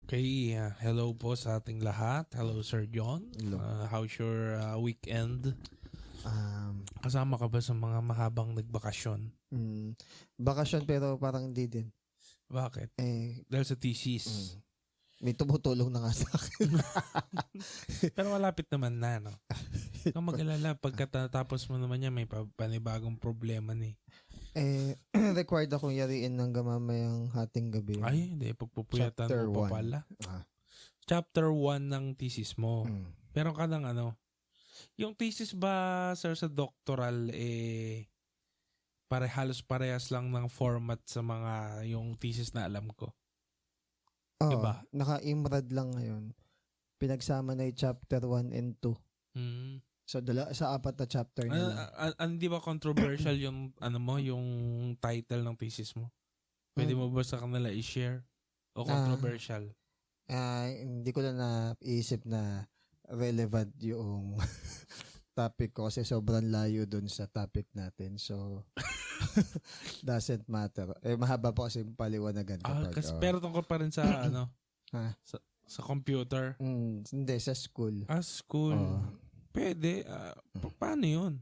Okay, hello po sa ating lahat. Hello, Sir John. Hello. How's your weekend? Kasama ka ba sa mga mahabang nagbakasyon? Bakasyon pero parang hindi din. Bakit? Eh, Dahil sa thesis. may tumutulong na nga sa akin. Pero malapit naman na, no? Kung mag-alala, pagkatapos mo naman yan, may panibagong problema ni. Required akong yariin ng gamamayang hating gabi. Ay, hindi. Pagpupuyatan Chapter mo pa 1. pala. Ah. Chapter 1 ng thesis mo. Mm. Pero ka ng ano? Yung thesis ba, sir, sa doctoral, halos parehas lang ng format sa mga yung thesis na alam ko. Oo, Diba? naka-IMRAD lang ngayon. Pinagsama na yung chapter 1 and 2. Hmm. So, sa 4 na chapter na lang. Di ba controversial yung yung title ng thesis mo? Pwede mo ba sa kanila i-share? O controversial? Hindi ko na naisip na relevant yung topic ko kasi sobrang layo dun sa topic natin. So, doesn't matter. Mahaba po kasi yung paliwanagan kapag. Pero tungkol pa rin sa Ha? sa computer. Hindi, sa school. School. Pwede. Paano yun?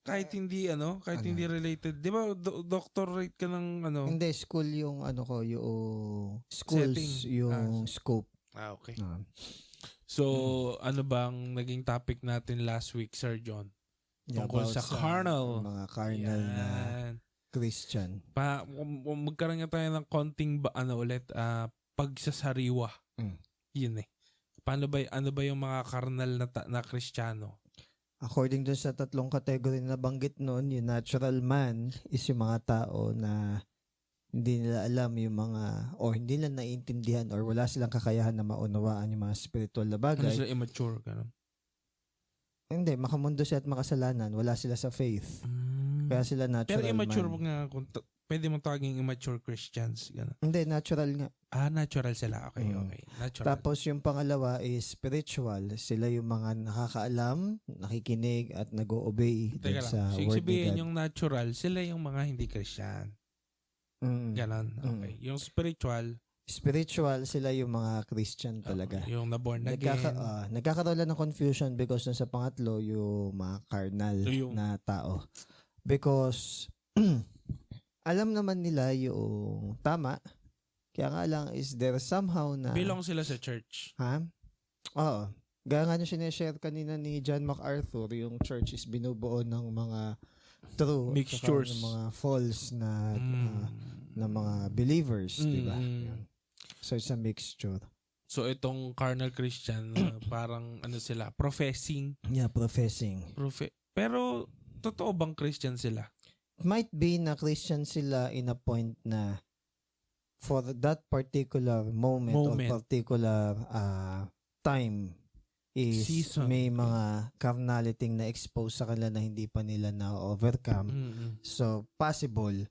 Kahit hindi hindi related. Di ba doctorate ka ng Hindi, school yung yung schools, setting. yung scope. Okay. So, ano bang naging topic natin last week, Sir John? Tungkol sa carnal. Mga carnal na Christian. Magkaroon nga tayo ng konting pagsasariwa. Yun eh. Ano ba yung mga carnal na Kristiyano? According dun sa 3 category na banggit noon, yung natural man is yung mga tao na hindi nila alam yung mga, o hindi nila naiintindihan or wala silang kakayahan na maunawaan yung mga spiritual na bagay. Ano sila immature? Ganun? Hindi, makamundo siya at makasalanan. Wala sila sa faith. Kaya sila natural Pero immature man. Pwede mo tawagin immature Christians. Ganun. Hindi, natural nga. Natural sila. Okay. Natural. Tapos yung pangalawa is spiritual. Sila yung mga nakakaalam, nakikinig at nag-o-obey dun sa word ni sabihin God. yung natural, sila yung mga hindi Christian. Ganon. Okay. Yung spiritual, Sila yung mga Christian talaga. yung na-born again. Nagkakaroon lang ng confusion because dun sa pangatlo, yung mga carnal na tao. Because alam naman nila yung tama, kaya nga lang is there somehow na belong sila sa church. Ha? Oo. Gaya nga nyo sinishare kanina ni John MacArthur, yung church is binubuo ng mga true mixtures, ng mga false na mga believers, di ba? So it's a mixture. So itong carnal Christian, parang sila, professing. Yeah, professing. Pero totoo bang Christian sila? Might be na Christian sila in a point na for that particular moment. Or particular time is season. May mga carnality na expose sa kanila na hindi pa nila na-overcome. So, possible.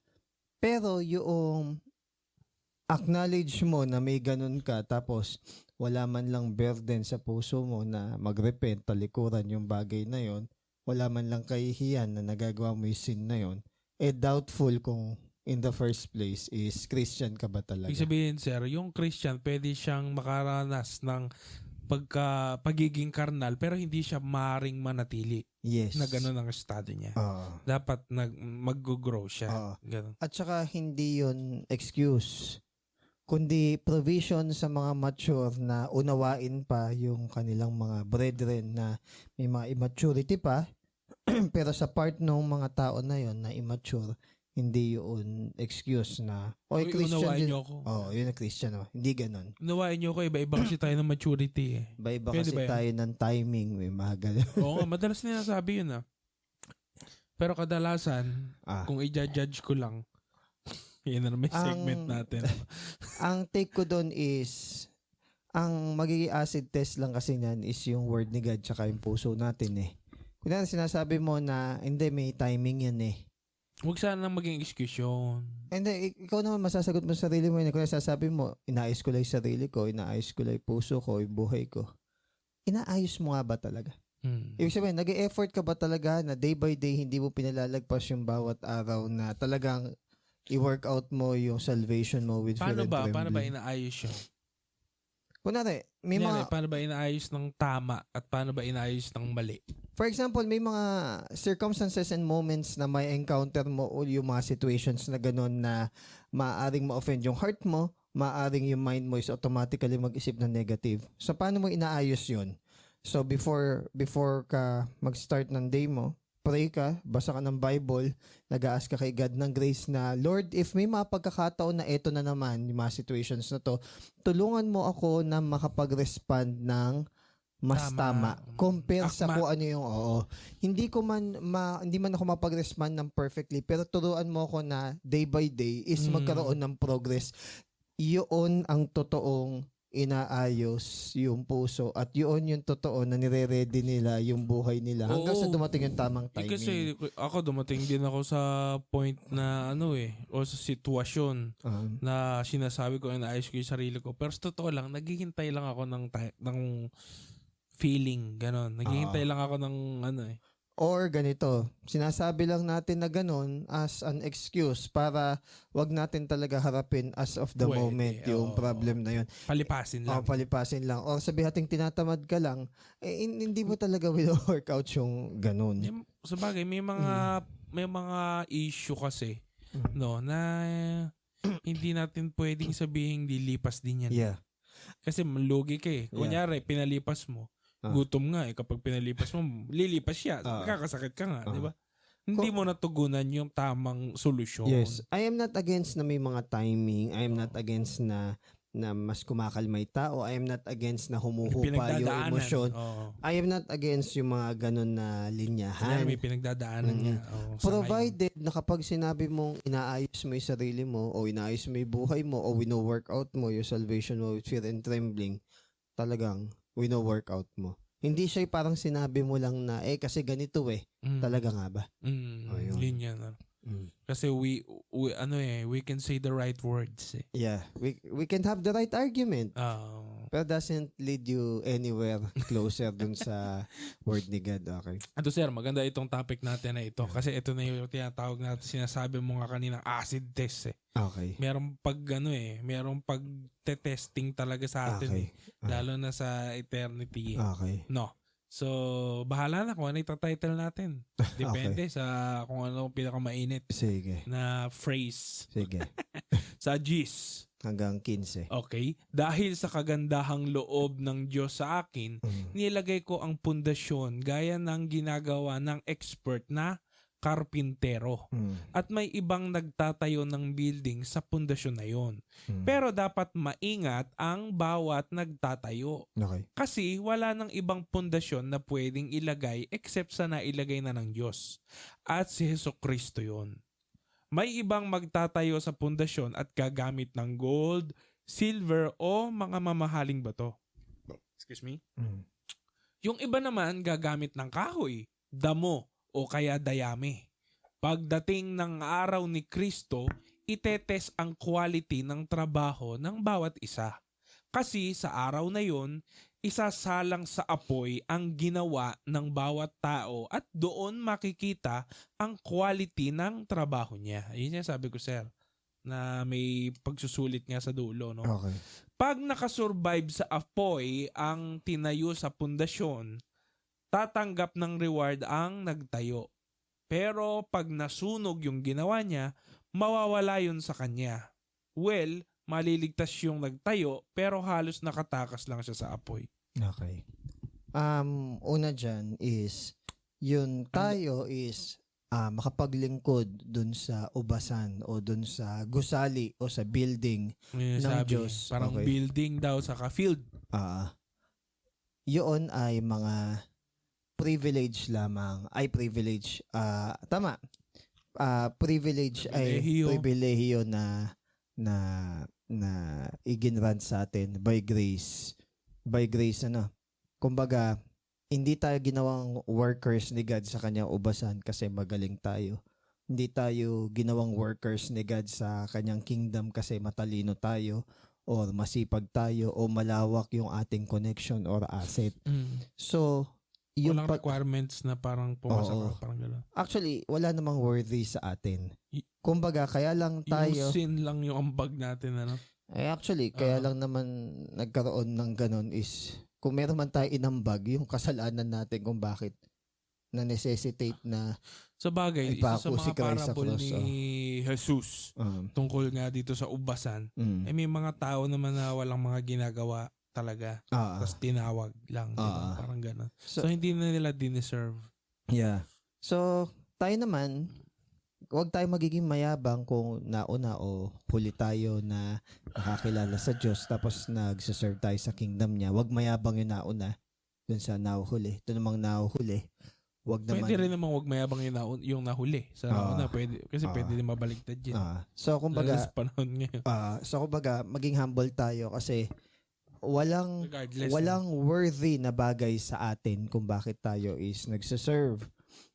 Pero yung acknowledge mo na may ganun ka tapos wala man lang burden sa puso mo na mag-repent, talikuran yung bagay na yon, wala man lang kahihiyan na nagagawa mo yung sin na yon, doubtful kung in the first place is Christian ka ba talaga. Ibig sabihin, sir, yung Christian pwede siyang makaranas ng pagiging karnal pero hindi siya maring manatili. Yes. Na gano'n ang estado niya. Dapat mag-grow siya. Ganun. At saka hindi yun excuse, kundi provision sa mga mature na unawain pa yung kanilang mga brethren na may mga immaturity pa pero sa part ng mga tao na yon na immature, hindi yun excuse na Christian unawain din. niyo ako. Yun ang Christian. Hindi ganun. Unawain niyo ako, iba-iba kasi tayo ng maturity eh. Iba kasi tayo ng timing, may mga ganun. Oo nga, madalas nila yun Pero kadalasan, kung i-judge ko lang, yun na may segment natin. Ang take ko doon is, ang magiging acid test lang kasi niyan is yung word ni God tsaka yung puso natin eh. Kung sinasabi mo na, hindi, may timing yan eh. Huwag sana maging excuse yun. Hindi, ikaw naman masasagot mo sa sarili mo yun. Kung nasasabi mo, inaayos ko lang yung sarili ko, inaayos ko lang yung puso ko, yung buhay ko. Inaayos mo nga ba talaga? Ibig sabihin, nag-e-effort ka ba talaga na day by day hindi mo pinalalagpas yung bawat araw na talagang i-work out mo yung salvation mo with fear and trembling? Paano ba inaayos yun? Kunwari, may Kunyari, mga, paano ba inaayos ng tama at paano ba inaayos ng mali? for example, may mga circumstances and moments na may encounter mo o yung mga situations na gano'n na maaaring ma-offend yung heart mo, maaaring yung mind mo is automatically mag-isip na negative. So, paano mo inaayos yun? So, before ka mag-start ng day mo, pray ka, basa ka ng Bible, nag-ask ka kay God ng grace na, Lord, if may mga pagkakataon na eto na naman, yung mga situations na to, tulungan mo ako na makapag-respond ng mas tama compare sa Akma. kung ano yung Hindi man ako mapag-respond ng perfectly, pero turuan mo ako na day by day is magkaroon ng progress. Yun ang totoong inaayos yung puso at yun yung totoo na nire-ready nila yung buhay nila hanggang sa dumating yung tamang timing. Kasi ako dumating din ako sa point na o sa sitwasyon na sinasabi ko inaayos ko yung sarili ko. Pero sa totoo lang, naghihintay lang ako ng feeling, ganon. Naghihintay lang ako ng Or ganito, sinasabi lang natin na ganon as an excuse para wag natin talaga harapin as of the moment yung problem na yun. Palipasin lang. Palipasin lang. Or sabi nating tinatamad ka lang, hindi mo talaga will-work out yung ganon. Sa bagay, may mga issue kasi, na hindi natin pwedeng sabihin lilipas din yan. Yeah. Kasi malugi ka eh. Kunyari, pinalipas mo. Gutom nga eh. Kapag pinalipas mo, lilipas siya. Kakasakit ka nga, di ba? Hindi mo natugunan yung tamang solusyon. Yes. I am not against na may mga timing. I am not against na mas kumakalma yung tao. I am not against na humuhupa yung emosyon. I am not against yung mga ganun na linyahan. May pinagdadaanan niya. Provided na kapag sinabi mong inaayos mo yung sarili mo o inaayos mo yung buhay mo o wino-workout mo yung salvation mo with fear and trembling, talagang wino-workout mo. Hindi siya parang sinabi mo lang na kasi ganito Talaga nga ba? Linya na. Kasi we can say the right words eh. Yeah, we can have the right argument. Pero doesn't lead you anywhere closer dun sa word ni God. Okay. Ito sir, maganda itong topic natin na ito kasi ito na yung tinatawag natin, sinasabi mo nga kanina, acid test eh. Okay. Merong merong pag-testing talaga sa atin lalo na sa eternity. Okay. No. So, bahala na kung ano ita-title natin. Depende sa kung ano pinakamainit na phrase. Sige. Sa GIS. Hanggang 15. Okay. Dahil sa kagandahang loob ng Diyos sa akin, nilagay ko ang pundasyon gaya ng ginagawa ng expert na karpintero. At may ibang nagtatayo ng building sa pundasyon na yon. Pero dapat maingat ang bawat nagtatayo. Okay. Kasi wala nang ibang pundasyon na pwedeng ilagay except sa nailagay na ng Diyos. At si Jesucristo yon. May ibang magtatayo sa pundasyon at gagamit ng gold, silver o mga mamahaling bato. Excuse me? Yung iba naman gagamit ng kahoy, damo, o kaya dayami. Pagdating ng araw ni Kristo, itetest ang quality ng trabaho ng bawat isa. Kasi sa araw na yon, isasalang sa apoy ang ginawa ng bawat tao at doon makikita ang quality ng trabaho niya. Yun yung sabi ko, sir, na may pagsusulit nga sa dulo. No? Okay. Pag nakasurvive sa apoy ang tinayo sa pundasyon, tatanggap ng reward ang nagtayo. Pero pag nasunog yung ginawa niya, mawawala yun sa kanya. Well, maliligtas yung nagtayo pero halos nakatakas lang siya sa apoy. Okay. Una dyan is, yung tayo is makapaglingkod dun sa ubasan o dun sa gusali o sa building ng Diyos. Parang building daw sa field. Yun ay mga privilege lamang. Tama. Privilege ay pribilehiyo na iginrant sa atin by grace. By grace, kumbaga, hindi tayo ginawang workers ni God sa kanyang ubasan kasi magaling tayo. Hindi tayo ginawang workers ni God sa kanyang kingdom kasi matalino tayo or masipag tayo o malawak yung ating connection or asset. So, yung walang requirements na parang pumasok ka, parang gano'n. Actually, wala namang worthy sa atin. Kumbaga, kaya lang tayo... Yung sin lang yung ambag natin, Actually, kaya Oo. lang naman nagkaroon ng ganon is kung meron man tayo inambag, yung kasalanan natin kung bakit na necessitate na Sa bagay, isa sa ipako si mga Christ sa parable cross. ni Jesus Um, tungkol nga dito sa ubasan, mm. may mga tao naman na walang mga ginagawa talaga. Ah, Tapos tinawag lang, di ba? Ah. Parang gano'n. so, So, hindi na nila dineserve. yeah. So, tayo naman, huwag tayo magiging mayabang kung nauna o huli tayo na nakakilala sa Diyos tapos nagsaserve tayo sa kingdom niya. Huwag mayabang yung nauna dun sa nahuhuli. Ito namang nahuhuli. Huwag naman. Pwede rin naman wag mayabang yung nahuli. Sa nauna, pwede. Kasi pwede din mabaliktad yun. So, Lalo kumbaga, sa panahon ngayon. maging humble tayo kasi walang Regardless. walang worthy na bagay sa atin kung bakit tayo is nagsaserve.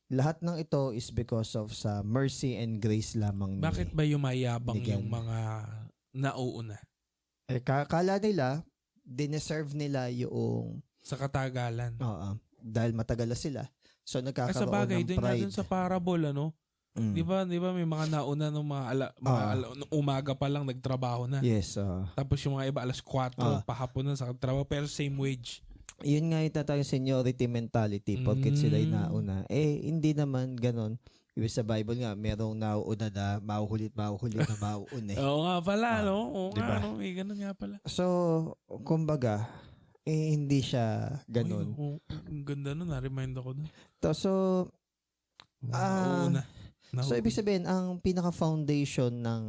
Lahat ng ito is because of sa mercy and grace lamang ni. Bakit ba yumayabang Bigyan. yung mga nauuna? Kala nila, dineserve nila yung Sa katagalan. dahil matagal na sila. So, Sa nagkakaroon bagay, ng din nga pride. dun sa parable, ano? Mm. Di ba may mga nauna nung nung umaga pa lang nagtrabaho na. Yes. Tapos yung mga iba alas 4 pahapon na sa trabaho pero same wage. Yun nga yung tatawag seniority mentality porket sila yung nauna. Hindi naman ganon. Ibig sa Bible nga, merong nauuna na mahuhulit na mauuna. Oo nga pala, no? Oo diba? nga, no? May ganun nga pala. So, kumbaga, hindi siya ganon. Ang ganda nun, na-remind ako dun. So, Nauuna. so ibig sabihin, ang pinaka-foundation ng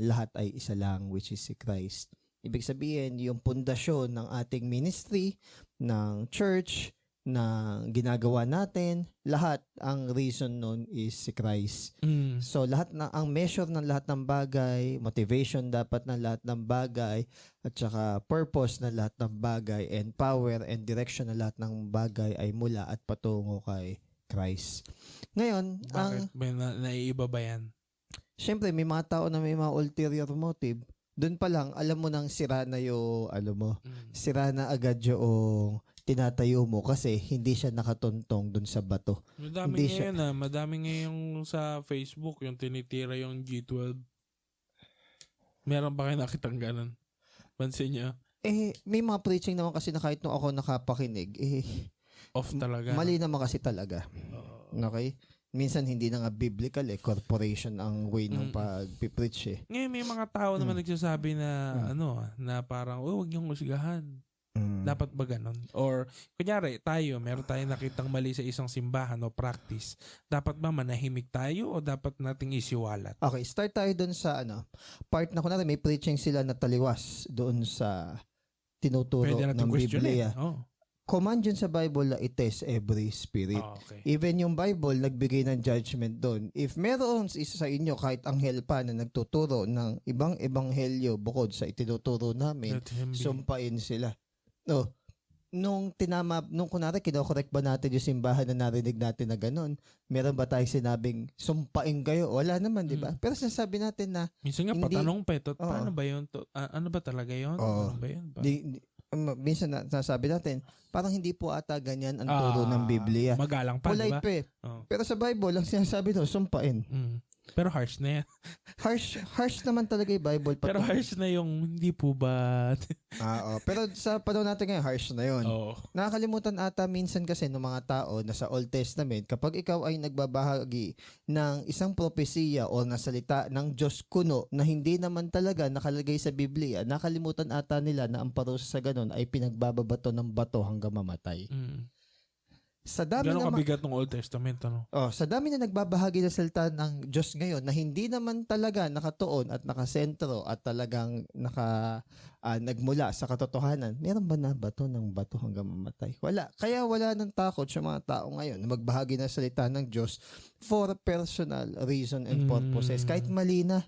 lahat ay isa lang, which is si Christ. Ibig sabihin, yung pundasyon ng ating ministry, ng church, na ginagawa natin, lahat, ang reason nun is si Christ. So, ang measure ng lahat ng bagay, motivation dapat ng lahat ng bagay, at saka purpose ng lahat ng bagay, and power and direction ng lahat ng bagay ay mula at patungo kay Christ. Ngayon, Bakit? May naiiba ba yan? syempre, may mga tao na may mga ulterior motive. Doon pa lang, alam mo nang sira na yung, sira na agad yung tinatayo mo kasi hindi siya nakatuntong doon sa bato. Madami Hindi ngayon madami ngayong sa Facebook yung tinitira yung G12. Meron ba kayo nakitang ganun? Pansin niyo? May mga preaching naman kasi na kahit nung ako nakapakinig, Off talaga. mali naman kasi talaga. Okay? Minsan hindi na nga biblical corporation ang way ng pag-preach Ngayon may mga tao naman nagsasabi na na parang wag niyong husgahan. Dapat ba ganon? Or kunyari meron tayong nakitang mali sa isang simbahan o practice. Dapat ba manahimik tayo o dapat nating isiwalat? Okay, start tayo doon sa part na kunwari may preaching sila na taliwas doon sa tinuturo Pwede natin ng Biblia. Command yun sa Bible na i-test every spirit. Okay. Even yung Bible, nagbigay ng judgment doon. If meron isa sa inyo, kahit anghel pa na nagtuturo ng ibang ebanghelyo bukod sa itinuturo namin, sumpain sila. Nung kunwari, kinokorek ba natin yung simbahan na narinig natin na ganun? Meron ba tayong sinabing, sumpain kayo? Wala naman, di ba? Pero sinasabi natin na, minsan nga patanong pa ito, paano ba yun? Ano ba talaga yun? Ano ba yun? Minsan nasasabi natin, parang hindi po ata ganyan ang turo ng Biblia. Magalang pa, Polite diba? Pero sa Bible, ang sinasabi doon, sumpain. Pero harsh na yan. harsh naman talaga yung Bible. Pero harsh na yung hindi po ba? Pero sa panahon natin ngayon, harsh na yun. Oo. Nakakalimutan ata minsan kasi ng mga tao na sa Old Testament, kapag ikaw ay nagbabahagi ng isang propesiya o nasalita ng Diyos kuno na hindi naman talaga nakalagay sa Biblia, nakalimutan ata nila na ang parusa sa ganun ay pinagbababato ng bato hanggang mamatay. Sa dami Ganun kabigat ng Old Testament, sa dami na nagbabahagi ng salita ng Diyos ngayon na hindi naman talaga nakatuon at nakasentro at talagang nagmula sa katotohanan, meron ba na bato ng bato hanggang mamatay? Wala. Kaya wala ng takot sa mga tao ngayon na magbahagi ng salita ng Diyos for personal reason and purposes. Kahit mali na,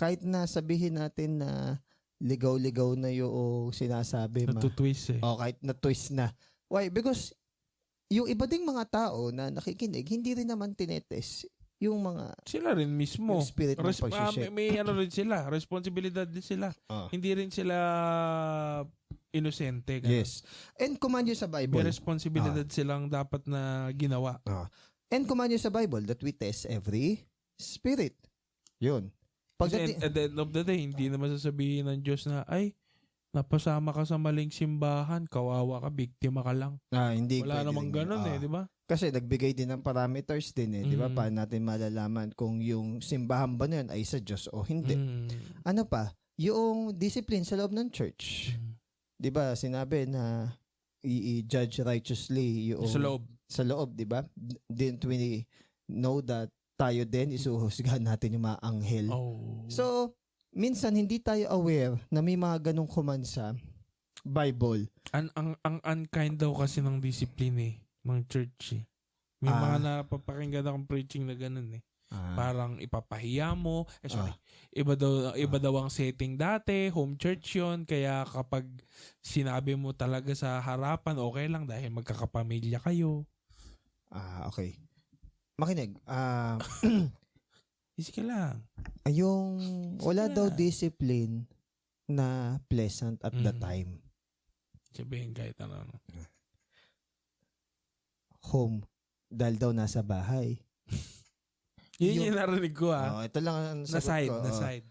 kahit na sabihin natin na ligaw-ligaw na yung sinasabi. Natutwist kahit na-twist na. Why? Because yung iba ding mga tao na nakikinig, hindi rin naman tinetest yung mga sila rin mismo. Yung spirit ng pag-share. May rin sila. Responsibilidad din sila. Hindi rin sila inosente. Yes. And command yun sa Bible. May responsibilidad silang dapat na ginawa. And command yun sa Bible that we test every spirit. Yun. Kasi at the end of the day, hindi naman sasabihin ng Diyos na, ay, napasama ka sa maling simbahan, kawawa ka, biktima ka lang. Hindi Wala pwede namang rin yun. ganun di ba? Kasi nagbigay din ng parameters din di ba? Paano natin malalaman kung yung simbahan ba na yun ay sa Diyos o hindi. Ano pa? Yung discipline sa loob ng church. Di ba? Sinabi na i-judge righteously yung sa loob, di ba? Didn't we know that tayo din isuhusgahan natin yung mga anghel. So, minsan hindi tayo aware na may mga ganong command sa Bible. Ang unkind daw kasi ng discipline ng church May mga napapakinggan akong preaching na ganun Parang ipapahiya mo. Iba daw ang setting dati, home church yon. Kaya kapag sinabi mo talaga sa harapan, okay lang dahil magkakapamilya kayo. Okay. Makinig. Easy ka lang. Yung wala daw discipline na pleasant at the time. Sabihin kahit ano. Home. Dahil daw nasa bahay. Yun yung narinig ko ito lang ang sagot ko. Na side.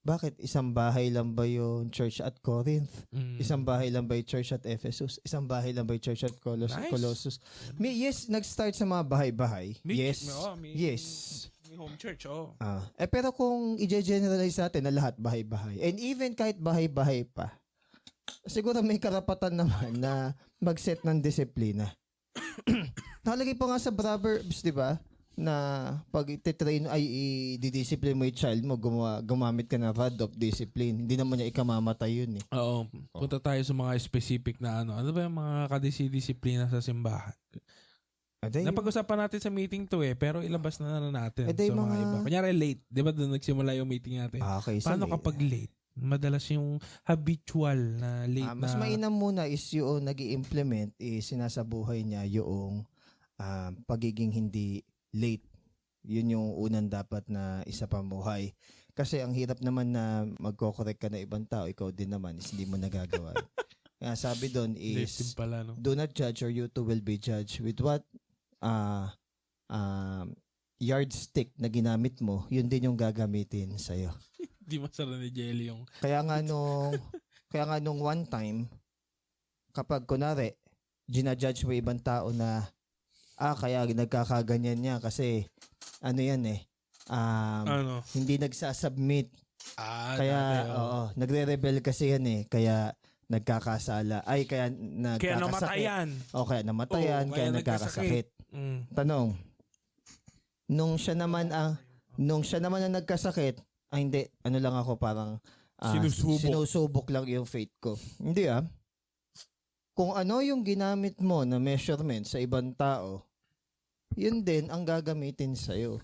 Bakit? Isang bahay lang ba yung church at Corinth? Isang bahay lang ba yung church at Ephesus? Isang bahay lang ba yung church at Colossus? Yes, nag-start sa mga bahay-bahay. Yes. May home church, pero kung i-generalize natin na lahat bahay-bahay, and even kahit bahay-bahay pa, siguro may karapatan naman na mag-set ng disiplina. Nakalagay pa nga sa Proverbs, di ba? Na pag ititrain ay i-discipline mo yung child mo, gumamit ka na rod of discipline. Hindi naman niya ikamamatay yun Oo. Punta tayo sa mga specific na ano. Ano ba yung mga kadisiplina sa simbahan? Napag-usapan natin sa meeting to pero ilabas na natin sa mga iba. Kunyari late. Di ba doon nagsimula yung meeting natin? Okay, paano kapag late? Madalas yung habitual na late mas mainam muna is yung nag-i-implement sinasabuhay niya yung pagiging hindi late. Yun yung unang dapat na isa pamuhay. Kasi ang hirap naman na magko-correct ka na ibang tao, ikaw din naman is hindi mo nagagawa. Kaya sabi doon is do not judge or you too will be judged with what yardstick na ginamit mo, yun din yung gagamitin sa'yo. Di masarap ni Jelly yung... Kaya nga nung one time, kapag kunwari, ginajudge mo ibang tao na kaya nagkakaganyan niya kasi hindi nagsasubmit. Kaya nagre-rebel kasi yan kaya nagkakasala. Kaya namatayan. Kaya namatayan, kaya nagkakasakit. Tanong, nung siya naman ang nagkasakit, hindi, lang ako parang sinusubok lang yung faith ko. Hindi Kung ano yung ginamit mo na measurement sa ibang tao, yun din ang gagamitin sa'yo.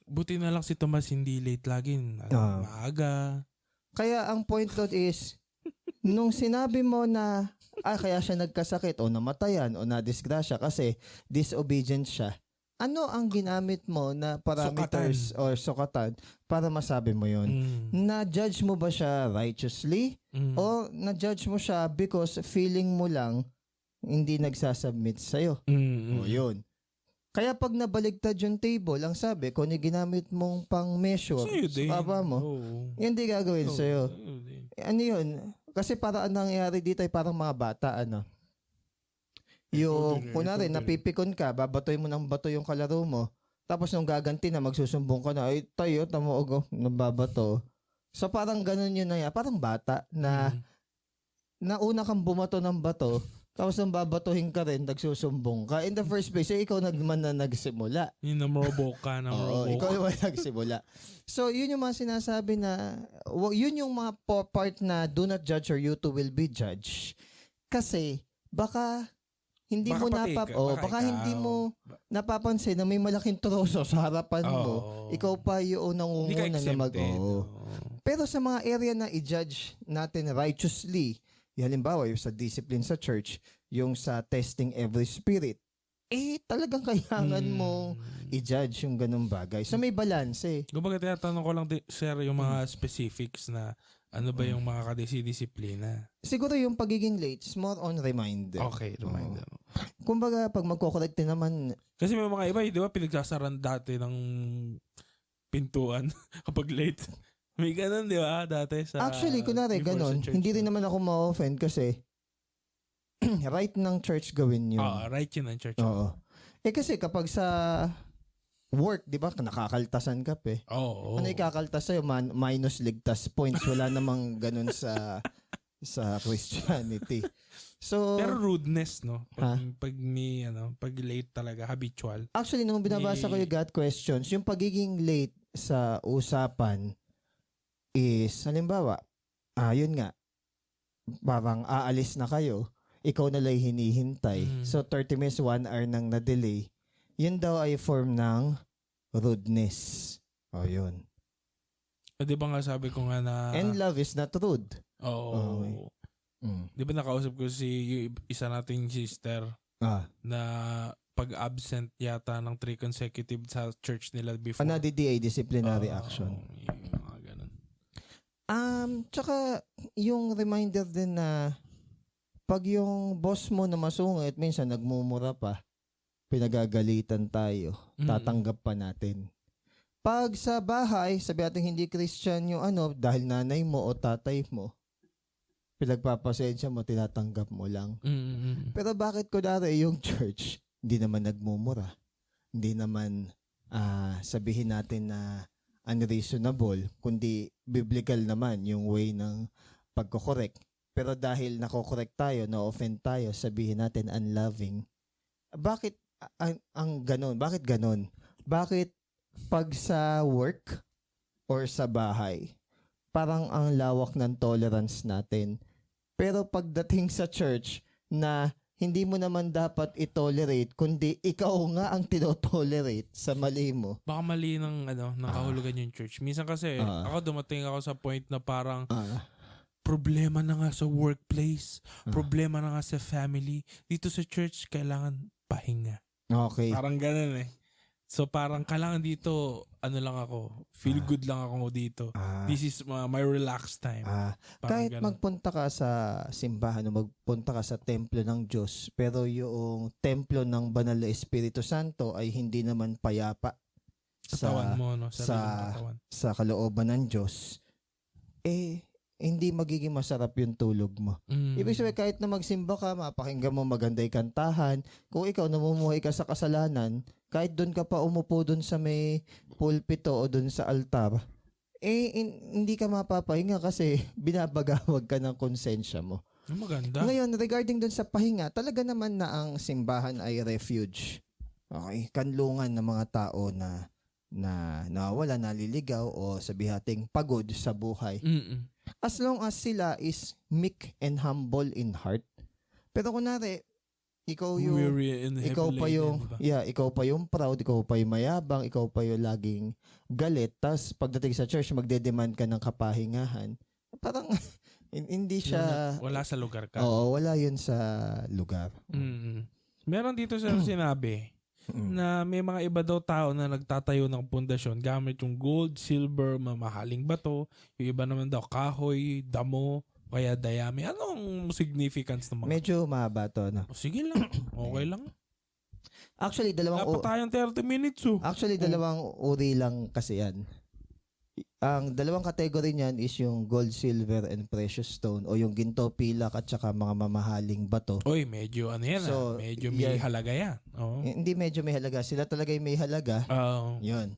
Buti na lang si Tomas hindi late lagi. Maaga. Kaya ang point doon is, nung sinabi mo na, kaya siya nagkasakit o namatayan o nadisgrasya kasi disobedient siya, ano ang ginamit mo na parameters or sukatan para masabi mo yun? Na-judge mo ba siya righteously? O na-judge mo siya because feeling mo lang hindi nagsasubmit sa'yo? O yun. Kaya pag nabaligtad yung table, ang sabi, kung ginamit mong pang-measure sa baba mo, hindi gagawin sa'yo. Ano yun? Kasi para anong nangyayari dito ay parang mga bata, Yung, kunwari, napipikon ka, babatoy mo ng bato yung kalaro mo, tapos nung gaganti na, magsusumbong ka na, tayo, nababato. So parang ganun yun na yan. Parang bata na nauna kang bumato ng bato, tapos nang babatuhin ka rin, nagsusumbong ka. In the first place, ikaw naman na nagsimula. Yung namrobok ka. Ikaw naman nagsimula. So, yun yung mga sinasabi na, yun yung mga part na do not judge or you too will be judged. Kasi, baka hindi mo napapansin na may malaking troso sa harapan mo. Ikaw pa yung nangunguna na Pero sa mga area na i-judge natin righteously, halimbawa yung sa discipline sa church, yung sa testing every spirit, talagang kailangan mo i-judge yung ganung bagay. So may balance Kumbaga tinatanong ko lang, sir, yung mga specifics na ano ba yung mga kadisiplina? Siguro yung pagiging late is more on reminder. Okay, reminder. Kumbaga, pag magko-correct naman... Kasi may mga iba, di ba, pinagsasaran dati ng pintuan kapag late. May ganun, di ba? Dati sa... Actually, kunwari, before sa ganon. church. Hindi rin naman ako ma-offend kasi right ng church gawin yun. Right yun ang church. Oo. Kasi kapag sa work, di ba, nakakaltasan ka pa eh. Oo. Ano ikakaltas sa'yo? Minus ligtas points. Wala namang ganun sa Christianity. So, Pero rudeness, no? Pag late talaga, habitual. actually, nung binabasa ko yung God questions, yung pagiging late sa usapan is, halimbawa, yun nga, parang aalis na kayo, ikaw na lang hinihintay. So, 30 minutes, 1 hour nang na-delay. Yun daw ay form ng rudeness. Yun. Di ba nga sabi ko nga na... And love is not rude. Oo. Di ba nakausap ko yung isa nating sister na pag-absent yata ng 3 consecutive sa church nila before. DDA, disciplinary action. Yung mga ganun. Tsaka yung reminder din na pag yung boss mo na masungit, minsan nagmumura pa, pinagagalitan tayo, tatanggap pa natin. Pag sa bahay, sabi natin hindi Christian yung dahil nanay mo o tatay mo, pinagpapasensya mo, tinatanggap mo lang. Pero bakit kunwari yung church, hindi naman nagmumura? Hindi naman sabihin natin na unreasonable, kundi biblical naman yung way ng pagkokorek. Pero dahil nakokorek tayo, na-offend tayo, sabihin natin unloving. Bakit ang ganon? Bakit ganon? Bakit pag sa work or sa bahay, parang ang lawak ng tolerance natin. Pero pagdating sa church na hindi mo naman dapat i-tolerate, kundi ikaw nga ang tinotolerate sa mali mo. Baka mali ng kahulugan yung church. Minsan kasi ako dumating ako sa point na parang problema na nga sa workplace, problema na nga sa family. Dito sa church kailangan pahinga. Okay. Parang ganun eh. So parang kailangan dito, lang ako, feel good lang ako dito. This is my relaxed time. Kahit ganun. magpunta ka sa simbahan o magpunta ka sa templo ng Diyos, pero yung templo ng Banal na Espiritu Santo ay hindi naman payapa Katawan mo, no? sa kalooban ng Diyos, hindi magiging masarap yung tulog mo. Ibig sabihin, kahit na magsimba ka, mapakinggan mo maganda yung kantahan, kung ikaw namumuhay ka sa kasalanan, kahit doon ka pa umupo doon sa may pulpito o doon sa altar, hindi ka mapapahinga kasi binabagawag ka ng konsensya mo. Maganda. Ngayon, regarding doon sa pahinga, talaga naman na ang simbahan ay refuge. Okay, kanlungan ng mga tao na nawawala, naliligaw o sabihating pagod sa buhay. As long as sila is meek and humble in heart. Pero kunwari, ikaw pa yung proud, ikaw pa yung mayabang, ikaw pa yung laging galit, tas pagdating sa church, magde-demand ka ng kapahingahan. Parang hindi siya... Wala sa lugar ka. Oo, wala yun sa lugar. Meron dito sa sinabi na may mga iba daw tao na nagtatayo ng pundasyon gamit yung gold, silver, mamahaling bato. Yung iba naman daw kahoy, damo, kaya dayami. Anong significance ng mga? Medyo mahaba to, no? Sige lang. Okay lang. Actually, dapat tayong 30 minutes. Actually, dalawang uri lang kasi yan. Ang dalawang category niyan is yung gold, silver, and precious stone o yung ginto, pilak at saka mga mamahaling bato. Oy, medyo yan. Medyo may halaga yan. Hindi medyo may halaga. Sila talaga yung may halaga. Yun.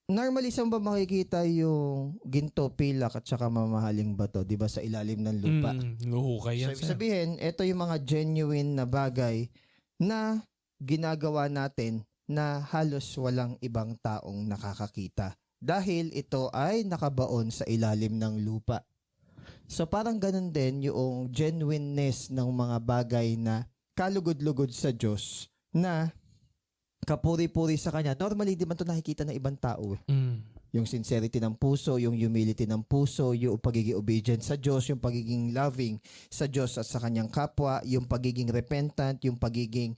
Normally, saan ba makikita yung ginto, pilak at saka mamahaling bato? Diba sa ilalim ng lupa? Luhukay yan. So, sabihin, ito yung mga genuine na bagay na ginagawa natin na halos walang ibang taong nakakakita. Dahil ito ay nakabaon sa ilalim ng lupa. So parang ganun din yung genuineness ng mga bagay na kalugod-lugod sa Diyos na kapuri-puri sa Kanya. Normally, di man ito nakikita ng ibang tao. Yung sincerity ng puso, yung humility ng puso, yung pagiging obedient sa Diyos, yung pagiging loving sa Diyos at sa Kanyang kapwa, yung pagiging repentant, yung pagiging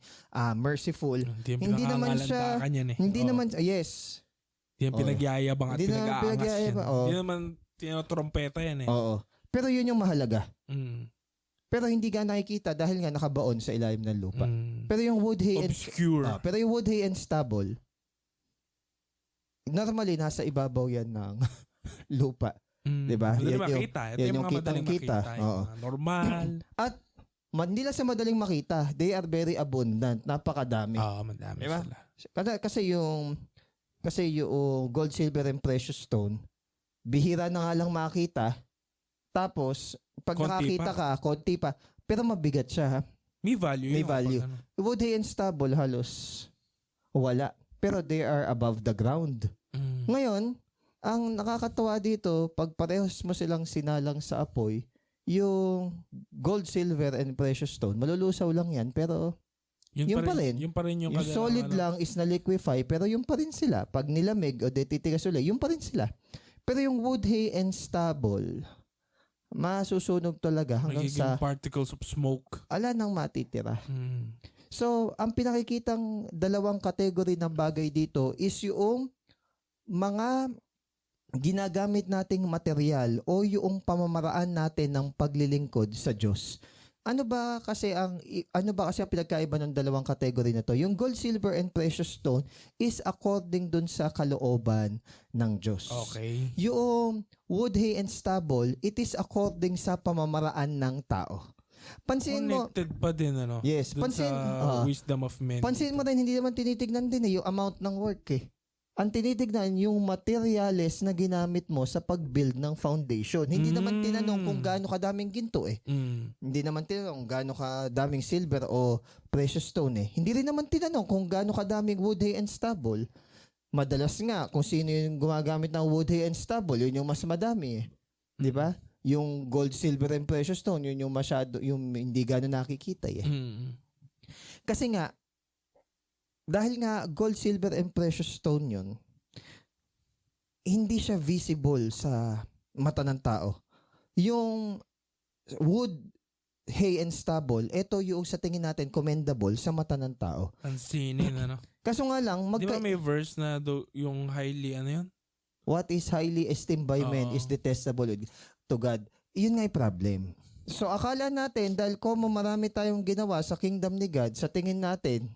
merciful. Hindi naman siya, yes. Hindi pinagyayabang at pinag-aangas yan. Hindi naman tinotrompeta yan eh. Oo. Pero yun yung mahalaga. Pero hindi ka nakikita dahil nga nakabaon sa ilalim ng lupa. Pero yung wood, hay, obscure. Pero yung wood, hay, and stubble, normally nasa ibabaw yan ng lupa. Diba? Madali Yan yung- makita. Ito yan yung yung mga madaling kitang-kita. makita. Yung Oo. mga normal. At hindi lang sa madaling makita, they are very abundant. Napakadami. Madami Diba? sila. Kasi yung gold, silver, and precious stone, bihira na nga lang makita. Tapos, pag Konti nakakita ka, konti pa. Pero mabigat siya, ha? May value. May yun value. kapag ano. Wood, hay, and stubble, halos wala. Pero they are above the ground. Ngayon, ang nakakatawa dito, pag parehos mo silang sinalang sa apoy, yung gold, silver, and precious stone, malulusaw lang yan, pero Yun pa rin. Yung pa rin yung yung kadalang solid ano. lang is na-liquefy, pero yung pa rin sila. Pag nilamig o titigas ulit, yung pa rin sila. Pero yung wood, hay, and stubble, masusunog talaga hanggang Magiging sa particles of smoke. ala nang matitira. So, ang pinakikitang dalawang kategory ng bagay dito is yung mga ginagamit nating material o yung pamamaraan natin ng paglilingkod sa Diyos. Ano ba kasi ang pinagkaiba ng dalawang kategory na to? Yung gold, silver, and precious stone is according dun sa kalooban ng Diyos. Okay. Yung wood, hay, and stubble, it is according sa pamamaraan ng tao. Pansin mo, Connected pa din ano. yes, Dun pansin, sa wisdom of men. pansin mo rin, hindi naman tinitignan din yung amount ng work eh. Ang tinitignan yung materials na ginamit mo sa pag-build ng foundation. Hindi naman tinanong kung gaano kadaming ginto eh. Hindi naman tinanong kung gaano kadaming silver o precious stone eh. Hindi rin naman tinanong kung gaano kadaming wood, hay, and stubble. Madalas nga, kung sino yung gumagamit ng wood, hay, and stubble, yun yung mas madami eh. Di ba? Yung gold, silver, and precious stone, yun yung yung hindi gano'n nakikita eh. Kasi nga, dahil nga gold, silver, and precious stone yun, hindi siya visible sa mata ng tao. Yung wood, hay, and stubble, ito yung sa tingin natin commendable sa mata ng tao. Pansinin ano. Kaso nga lang, Di ba may verse na yung highly ano yun? what is highly esteemed by men is detestable to God. Yun nga yung problem. So akala natin, dahil marami tayong ginawa sa kingdom ni God, sa tingin natin,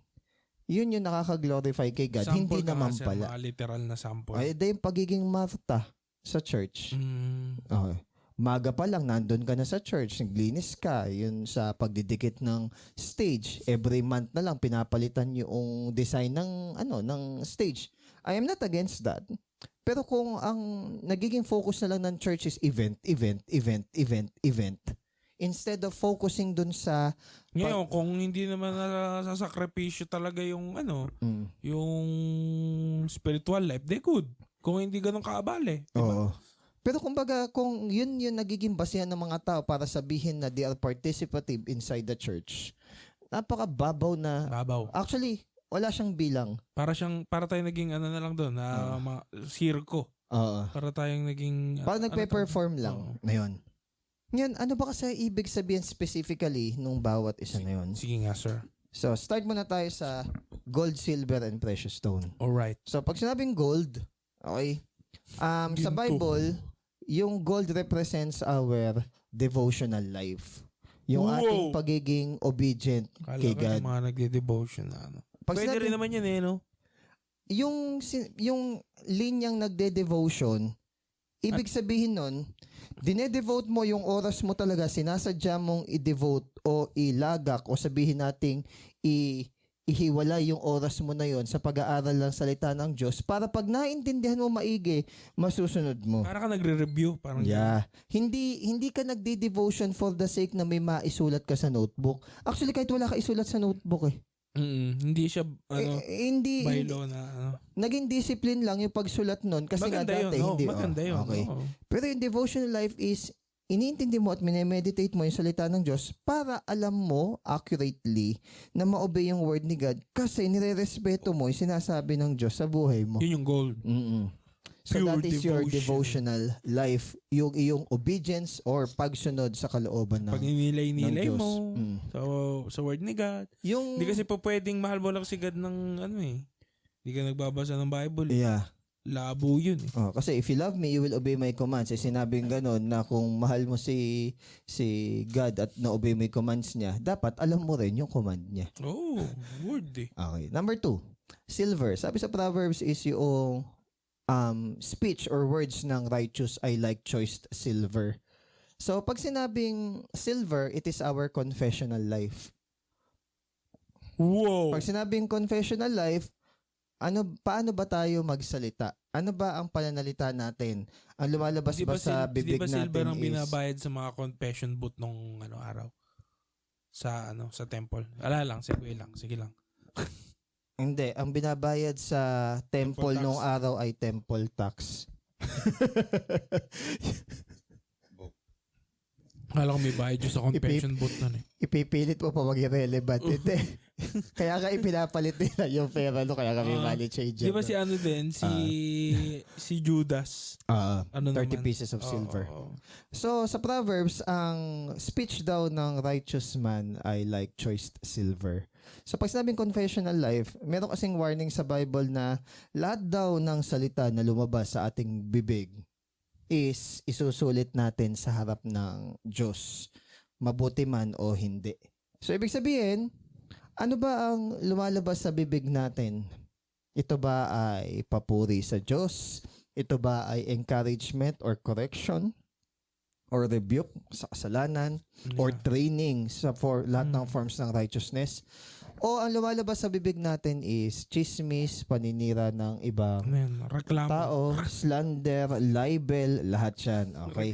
yun yung nakaka-glorify kay God. Sample Hindi ka naman nga, sir, pala. mga literal na sample. Ay, yung pagiging Martha sa church. Okay. Maga pa lang, nandun ka na sa church, naglinis ka, yun sa pagdidikit ng stage. Every month na lang, pinapalitan yung design ng stage. I am not against that. Pero kung ang nagiging focus na lang ng church is event, instead of focusing dun sa Ngayon, kung hindi naman nasasakripisyo talaga yung yung spiritual life, they could. Kung hindi ganun kaabale. Oo. Pero kumbaga, kung yun yung nagiging basehan ng mga tao para sabihin na they are participative inside the church, napakababaw na. Babaw. Actually, wala siyang bilang. Para tayong naging ano na lang doon, sirko. Oo. Para tayong naging Parang nagpe-perform lang. Oo. Ngayon. Ngayon, ano ba kasi ibig sabihin specifically nung bawat isa na yun? Sige nga, sir. So, start muna tayo sa gold, silver, and precious stone. Alright. So, pag sinabing gold, okay, sa Ginto. Bible, yung gold represents our devotional life. Yung Wow. ating pagiging obedient Kala kay ko God. yung mga nagde-devotion na ano. Pag Pwede sinabi- rin naman yan no? yung linyang nagde-devotion, ibig sabihin nun, dine-devote mo yung oras mo talaga, sinasadya mong i-devote o ilagak o sabihin nating ihiwala yung oras mo na yon sa pag-aaral ng salita ng Diyos para pag naintindihan mo maigi, masusunod mo. Para ka nagre-review. Parang Yeah. Hindi ka nagde-devotion for the sake na may maisulat ka sa notebook. Actually, kahit wala ka isulat sa notebook eh. Hindi siya Hindi bylaw na ano. naging discipline lang yung pagsulat nun kasi Maganda nga dati yun. hindi. Maganda yun. Okay. Oo. Pero yung devotional life is iniintindi mo at minemeditate mo yung salita ng Diyos para alam mo accurately na ma-obey yung word ni God kasi nire-respeto mo yung sinasabi ng Diyos sa buhay mo. Yun yung gold. So Pure that is your devotion. devotional life, yung iyong obedience or pagsunod sa kalooban ng Pag inilay-nilay Diyos. mo sa word ni God. Yung Hindi kasi po pwedeng mahal mo lang si God ng ano eh. Hindi ka nagbabasa ng Bible. yeah. Labo yun eh. Oh, kasi if you love me, you will obey my commands. Eh, sinabing ganon na kung mahal mo si God at na-obey mo yung commands niya, dapat alam mo rin yung command niya. Oh, word eh. Okay. Number 2, silver. Sabi sa Proverbs is yung speech or words ng righteous ay like choiced silver. So, pag sinabing silver, it is our confessional life. Wow. Pag sinabing confessional life, paano ba tayo magsalita? Ano ba ang pananalita natin? Ang lumalabas ba sa bibig di ba silver natin ang is... binabayad sa mga confession booth nung araw? Sa temple. Ala lang, sige lang. Hindi, ang binabayad sa temple Temple tax. nung araw ay temple tax. Akala ko may bayad yun sa confession booth nun eh. Ipipilit mo pa maging relevant. Hindi. Kaya nga ipinapalit nila yung pera no, kaya kami money changer. Di ba si ano din, si Judas? 30 naman? pieces of silver. Oo. So, sa Proverbs, ang speech daw ng righteous man ay like choiced silver. So, pag sinabing confessional life, meron kasing warning sa Bible na lahat daw ng salita na lumabas sa ating bibig is isusulit natin sa harap ng Diyos, mabuti man o hindi. So, ibig sabihin, ano ba ang lumalabas sa bibig natin? Ito ba ay papuri sa Diyos? Ito ba ay encouragement or correction? Or rebuke sa kasalanan? Or training for lahat ng forms ng righteousness? O ang lumalabas sa bibig natin is chismis, paninira ng ibang Reklamo. tao, slander, libel, lahat yan. Okay?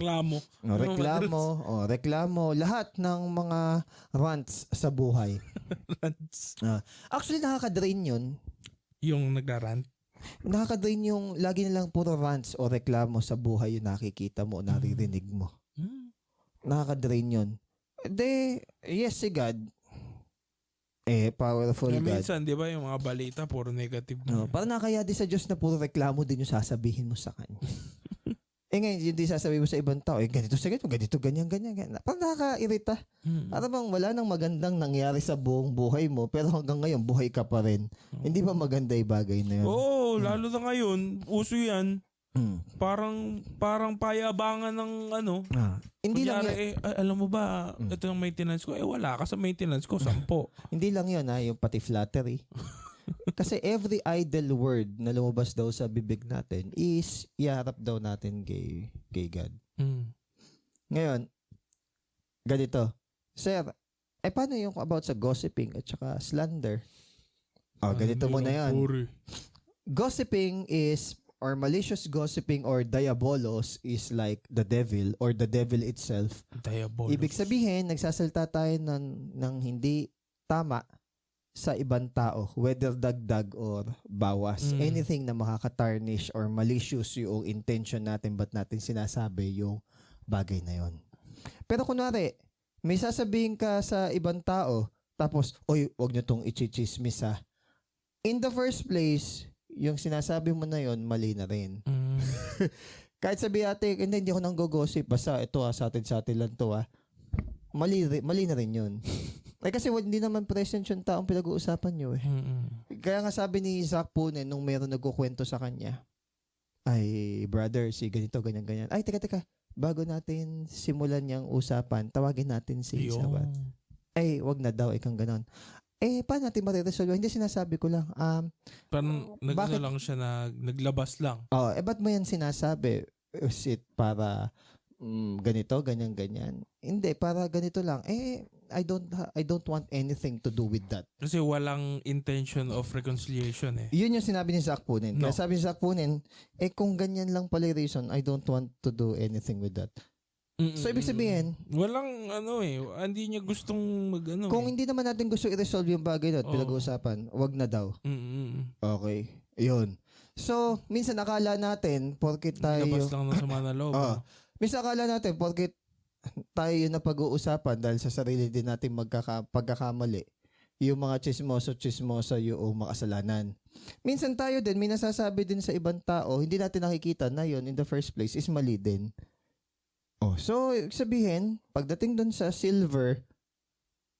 Reklamo, lahat ng mga rants sa buhay. Actually, nakaka-drain yun. Yung nagrarant? Nakaka-drain yung lagi nilang puro rants o reklamo sa buhay yung nakikita mo o naririnig mo. Nakaka-drain yun. Yes, si God, powerful God. Minsan, di ba, yung mga balita, puro negative na. Parang nakakaya din sa Diyos na puro reklamo din yung sasabihin mo sa Kanya. Ngayon, hindi sasabihin mo sa ibang tao, ganito sa ganito, ganyan. Parang nakaka-irita. Para bang wala nang magandang nangyari sa buong buhay mo, pero hanggang ngayon, buhay ka pa rin. Hindi ba maganda yung bagay na yun? Oo, lalo na ngayon, uso yan. Parang payabangan ng Hindi lang kunyari, alam mo ba, ito yung maintenance ko. Wala ka sa maintenance ko, 10. Hindi lang yun yung pati flattery. Kasi every idle word na lumabas daw sa bibig natin is iharap daw natin kay God. Ngayon, ganito. Sir, paano yung about sa gossiping at saka slander? Ganito muna yan. Gossiping is, or malicious gossiping or diabolos is like the devil or the devil itself. Diabolos. Ibig sabihin, nagsasalita tayo ng hindi tama sa ibang tao, whether dagdag or bawas. Anything na makaka-tarnish or malicious yung intention natin, ba't natin sinasabi yung bagay na yon. Pero kunwari, may sasabihin ka sa ibang tao, tapos, oy, wag nyo tong ichichismis ha. In the first place, yung sinasabi mo na yon mali na rin. Kahit sabi ate, hindi ako nang gossip, basta ito sa atin lang to mali na rin yun. Kasi hindi naman present yung taong pinag-uusapan nyo eh. Kaya nga sabi ni Zach Punen nung meron nagkukwento sa kanya, ay brother, si ganito, ganyan. Ay, teka, bago natin simulan yung usapan, tawagin natin si Sabat. Ay, wag na daw, ikang ganon. Paano natin mariresolve? Hindi, sinasabi ko lang. Parang lang siya naglabas lang. Ba't mo yan sinasabi? Is it para ganito, ganyan? Hindi, para ganito lang. I don't want anything to do with that. Kasi walang intention of reconciliation eh. Yun yung sinabi ni Zach Punen. No. Kaya sabi ni Zach Punen, kung ganyan lang pala yung reason, I don't want to do anything with that. So, ibig sabihin, walang hindi niya gustong kung hindi naman natin gusto i-resolve yung bagay na pinag-uusapan, wag na daw. Okay. Yun. So, minsan akala natin, porkit tayo... Labas lang ng sama na loob. Minsan akala natin, porkit tayo yun na pag-uusapan dahil sa sarili din natin pagkakamali, yung mga chismosa yung makasalanan. Minsan tayo din, may nasasabi din sa ibang tao, hindi natin nakikita na yun in the first place is mali din. So, sabihin, pagdating dun sa silver,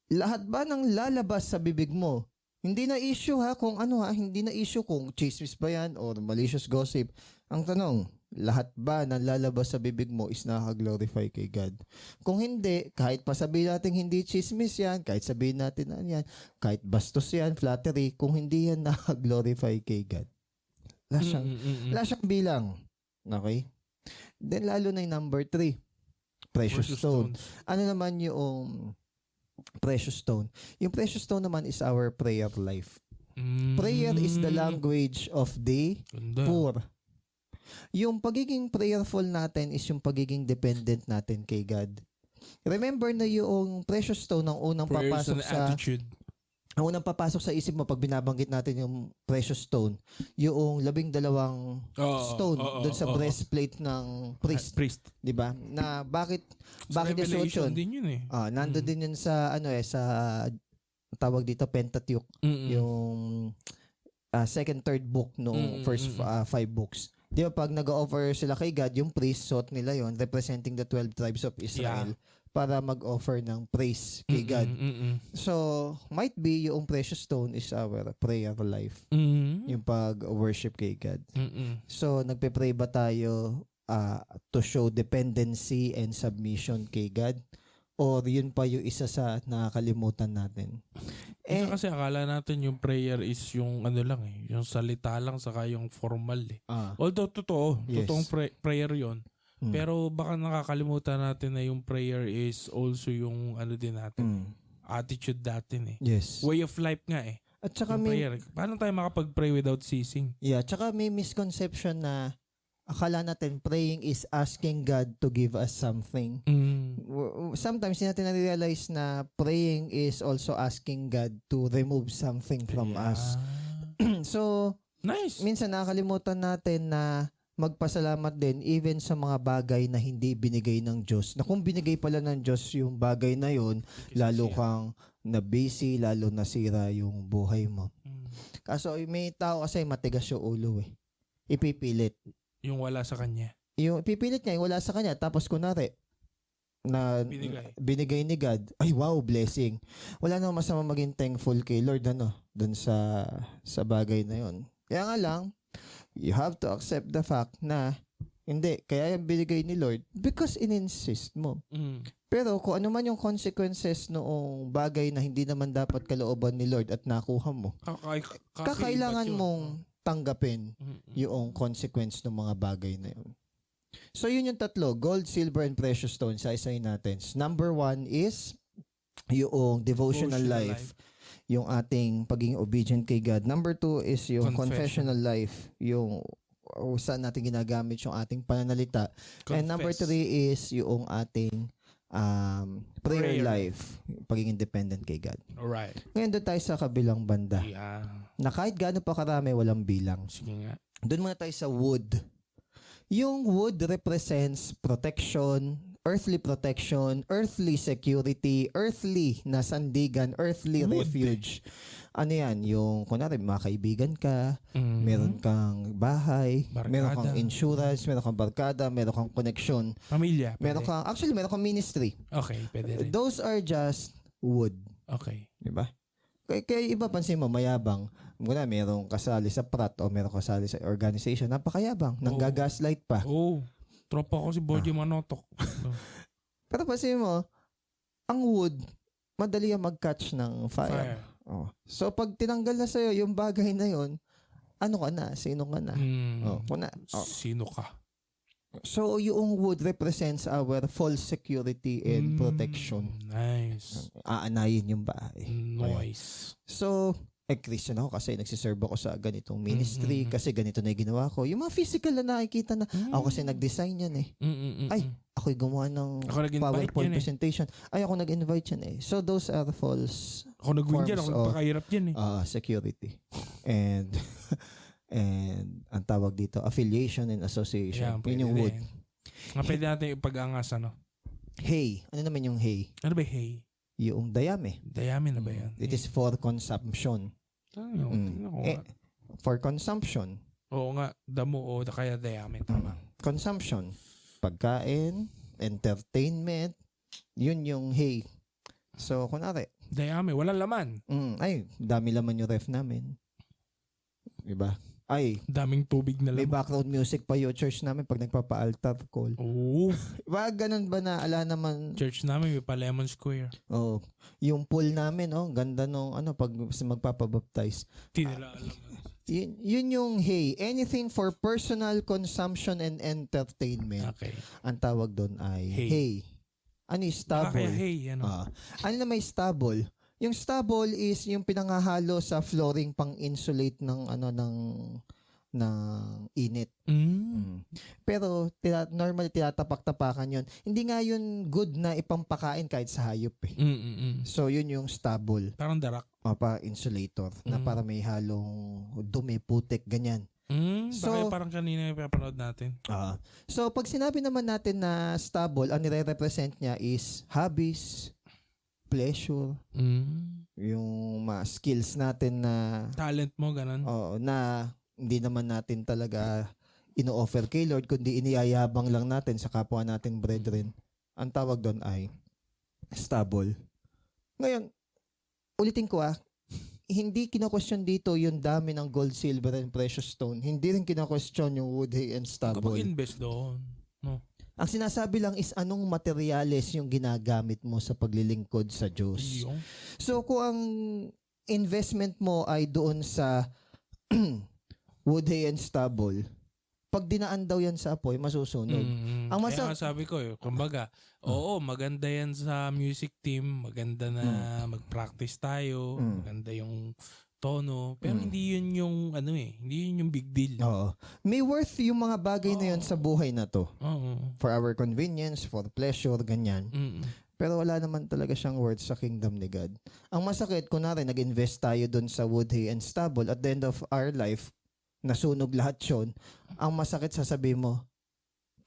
lahat ba ng lalabas sa bibig mo? Hindi na issue kung hindi na issue kung chismis ba yan or malicious gossip. Ang tanong, lahat ba ng lalabas sa bibig mo is nakaka-glorify kay God? Kung hindi, kahit pa sabihin natin hindi chismis yan, kahit sabihin natin yan, kahit bastos yan, flattery, kung hindi yan nakaka-glorify kay God, Wala siyang bilang. Okay? Then lalo na yung number 3, precious stone. stones. Ano naman yung precious stone? Yung precious stone naman is our prayer life. Prayer is the language of the Ganda. poor. Yung pagiging prayerful natin is yung pagiging dependent natin kay God. Remember na yung precious stone ang unang Prayers papasok and sa attitude. ang unang papasok sa isip mo pag binabanggit natin yung precious stone, yung 12 stone doon sa breastplate ng priest, Priest. 'di ba? Na bakit Sa niya suot Revelation yun? din yun eh. Nandun din yun sa sa tawag dito Pentateuch, yung second, third book noong first 5 books. Di ba pag nag-offer sila kay God, yung priest, suot nila yon representing the 12 tribes of Israel para mag-offer ng praise kay God. So, might be yung precious stone is our prayer life. Yung pag-worship kay God. So, nagpe-pray ba tayo to show dependency and submission kay God? Or yun pa yung isa sa nakakalimutan natin? Kasi akala natin yung prayer is yung ano lang eh, yung salita lang saka yung formal eh. Although totoo, Yes. totoong prayer yon. Pero baka nakakalimutan natin na yung prayer is also yung ano din natin, attitude natin eh. Yes. Way of life nga eh. At saka Yung may, prayer. Paano tayo makapag-pray without ceasing? tsaka may misconception na akala natin praying is asking God to give us something. Sometimes hindi natin na-realize na praying is also asking God to remove something from us. So, Nice. minsan nakakalimutan natin na magpasalamat din even sa mga bagay na hindi binigay ng Diyos. Na kung binigay pala ng Diyos yung bagay na yon, lalo kang na-busy, lalo nasira yung buhay mo. Kaso may tao kasi matigas yung ulo eh. Ipipilit. Yung wala sa kanya. Yung pipilit niya, yung wala sa kanya, tapos kunwari, na binigay ni God, ay wow, blessing. Wala namang masama maging thankful kay Lord, dun sa bagay na yon. Kaya nga lang, you have to accept the fact na, hindi, kaya yung binigay ni Lord, because in-insist mo. Pero kung ano man yung consequences noong bagay na hindi naman dapat kalooban ni Lord at nakuha mo, kakailangan mong tanggapin yung consequence ng mga bagay na yun. So yun yung tatlo, gold, silver, and precious stone. Isa-isayin natin. Number 1 is yung devotional life. Yung ating pagiging obedient kay God. Number 2 is yung confessional life. Yung saan natin ginagamit yung ating pananalita. And number 3 is yung ating prayer life. Pagiging dependent kay God. Alright. Ngayon doon tayo sa kabilang banda. Yeah. Na kahit gaano pa karami, walang bilang. Sige nga. Doon muna tayo sa wood. Yung wood represents protection, earthly protection, earthly security, earthly na sandigan, earthly refuge. Ano yan? Yung, kunwari, mga kaibigan ka, meron kang bahay, meron kang insurance, meron kang barkada, meron kang connection. Pamilya. Meron kang ministry. Okay, pwede rin. Those are just wood. Okay. Diba? Kaya iba pansin mo, mayabang. Muna, merong kasali sa prat o merong kasali sa organization. Napakayabang. Nanggagaslight pa. Tropa ko si Boji Manotok. Pero pansin mo, ang wood, madali ang mag-catch ng fire. So, pag tinanggal na sa'yo yung bagay na yon, ano ka na? Sino ka na? Sino ka? So, yung wood represents our false security and protection. Nice. Aanayin yung bahay. Nice. So, Christian ako kasi nagsiserve ako sa ganitong ministry kasi ganito na yung ginawa ko. Yung mga physical na nakikita na ako kasi nag-design yan eh. Ay, ako'y gumawa ng PowerPoint presentation. Ay, ako nag-invite yan eh. So, those are false ako nag-win dyan. Ako nagpakahirap dyan eh. Security. And ang tawag dito, affiliation and association. Yun yung wood. Pwede natin ipag-angas, ano? Hay. Ano naman yung hay? Ano ba hay? Yung dayami. Dayami na ba yan? It is for consumption. For consumption. Oo nga, damo o kaya dayami, tama. Consumption. Pagkain, entertainment, yun yung hay. So, kunwari. Dayami, walang laman. Ay, dami laman yung ref namin. Diba? Ay, daming tubig na may laman. background music pa yung church namin pag nagpapa-altar call. Oo. Diba, ganun ba na ala naman? Church namin may pa Lemon Square. Yung pool namin, ganda nung pag magpapabaptize. Di nila alam. Yun yung hay. Anything for personal consumption and entertainment. Okay. Ang tawag doon ay Hay. hay. Ano yung Baka kaya stubble? hey, ano? Ano na may stubble? Yung stubble is yung pinangahalo sa flooring pang insulate ng init. Pero normally tinatapak-tapakan yun. Hindi nga yun good na ipampakain kahit sa hayop eh. So yun yung stubble. Parang darak. Pa insulator na para may halong dumi, putik, ganyan. Baka parang kanina yung papanood natin. So pag sinabi naman natin na stubble, ang nire-represent niya is hobbies, pleasure, yung mga skills natin na Talent mo, ganun. na hindi naman natin talaga ino-offer kay Lord, kundi iniyayabang lang natin sa kapwa nating brethren. Ang tawag doon ay stubble. Ngayon, ulitin ko hindi kina-question dito yung dami ng gold, silver, and precious stone. Hindi rin kina-question yung wood, hay, and stubble. Kapag invest doon. No. Ang sinasabi lang is anong materyales yung ginagamit mo sa paglilingkod sa Diyos. Yung. So kung ang investment mo ay doon sa wood, hay, and stubble, pag dinaan daw yan sa apoy, masusunog. Ang Kaya nga sabi ko, kumbaga, oo, maganda yan sa music team, maganda na mag-practice tayo, maganda yung tono, pero hindi yun yung hindi yun yung big deal. Oo. May worth yung mga bagay na yun sa buhay na to. For our convenience, for pleasure, ganyan. Pero wala naman talaga siyang worth sa kingdom ni God. Ang masakit, kunwari, nag-invest tayo dun sa wood, hay, and stubble, at the end of our life, nasunog lahat yun. Ang masakit sasabihin mo,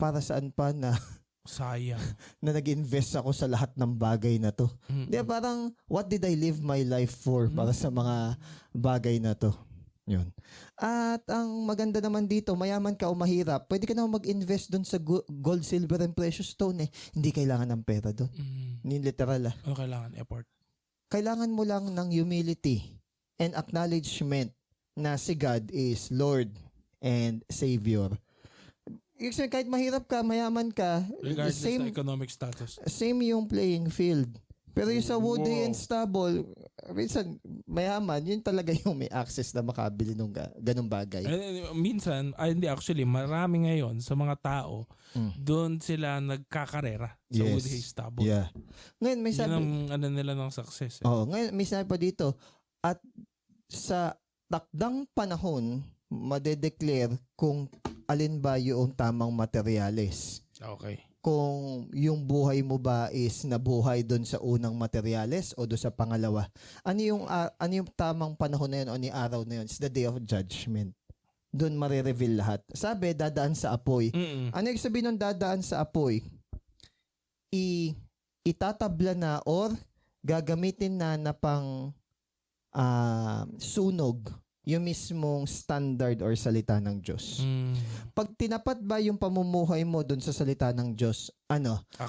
para saan pa na sayang na nag-invest ako sa lahat ng bagay na to. Di ba, parang what did I live my life for para sa mga bagay na to. Yun. At ang maganda naman dito, mayaman ka o mahirap, pwede ka naman mag-invest dun sa gold, silver, and precious stone eh. Hindi kailangan ng pera dun. Hindi literal kailangan effort. Kailangan mo lang ng humility and acknowledgement na si God is Lord and Savior. Kahit mahirap ka, mayaman ka, Regardless ng economic status. Same yung playing field. Pero yung sa wood, hay, and stubble, minsan, mayaman, yun talaga yung may access na makabili ng ganung bagay. Minsan, hindi actually, marami ngayon sa mga tao, doon sila nagkakarera sa wood, hay, stubble. Yeah. Ngayon, may sabi, yun ang nila ng success. ngayon, may sabi pa dito, at sa takdang panahon, madedeclare kung alin ba yung tamang materyales. Okay. Kung yung buhay mo ba is nabuhay doon sa unang materyales o doon sa pangalawa. Ano yung tamang panahon na yun o ni araw na yun? It's the day of judgment. Doon marireveal lahat. Sabi, dadaan sa apoy. Ano yung sabihin ng dadaan sa apoy? Itatabla na or gagamitin na pang sunog yung mismong standard or salita ng Diyos. Pag tinapat ba yung pamumuhay mo dun sa salita ng Diyos,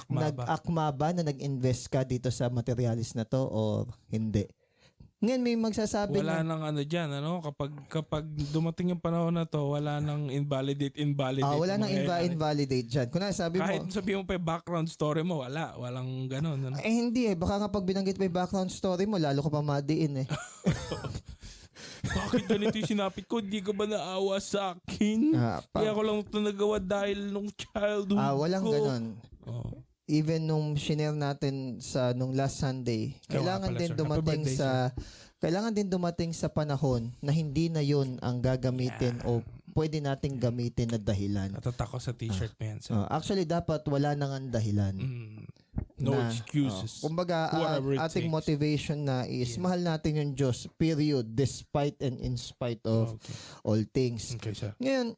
nag-akma ba na nag-invest ka dito sa materialis na to or hindi? Ngayon may magsasabi wala nang dyan, kapag dumating yung panahon na to, wala nang invalidate. Wala nang invalidate dyan. Kung sabi kahit mo, sabi mo pa yung background story mo, walang ganun. hindi baka nga pag binanggit mo yung background story mo, lalo ka pa madiin eh. Bakit ganito yung sinapit ko? Hindi ka ba naawa sa akin? Kaya ko lang ito nagawa dahil nung childhood ko. Walang ganun. Even nung shinare natin nung last Sunday, kailangan din dumating sa panahon na hindi na yun ang gagamitin o pwede nating gamitin na dahilan. Natatak ko sa t-shirt mo yan. Actually, dapat wala nang ang dahilan. No excuses. Kumbaga, ating motivation na is mahal natin yung Diyos, period, despite and in spite of all things. Okay, sir. Ngayon,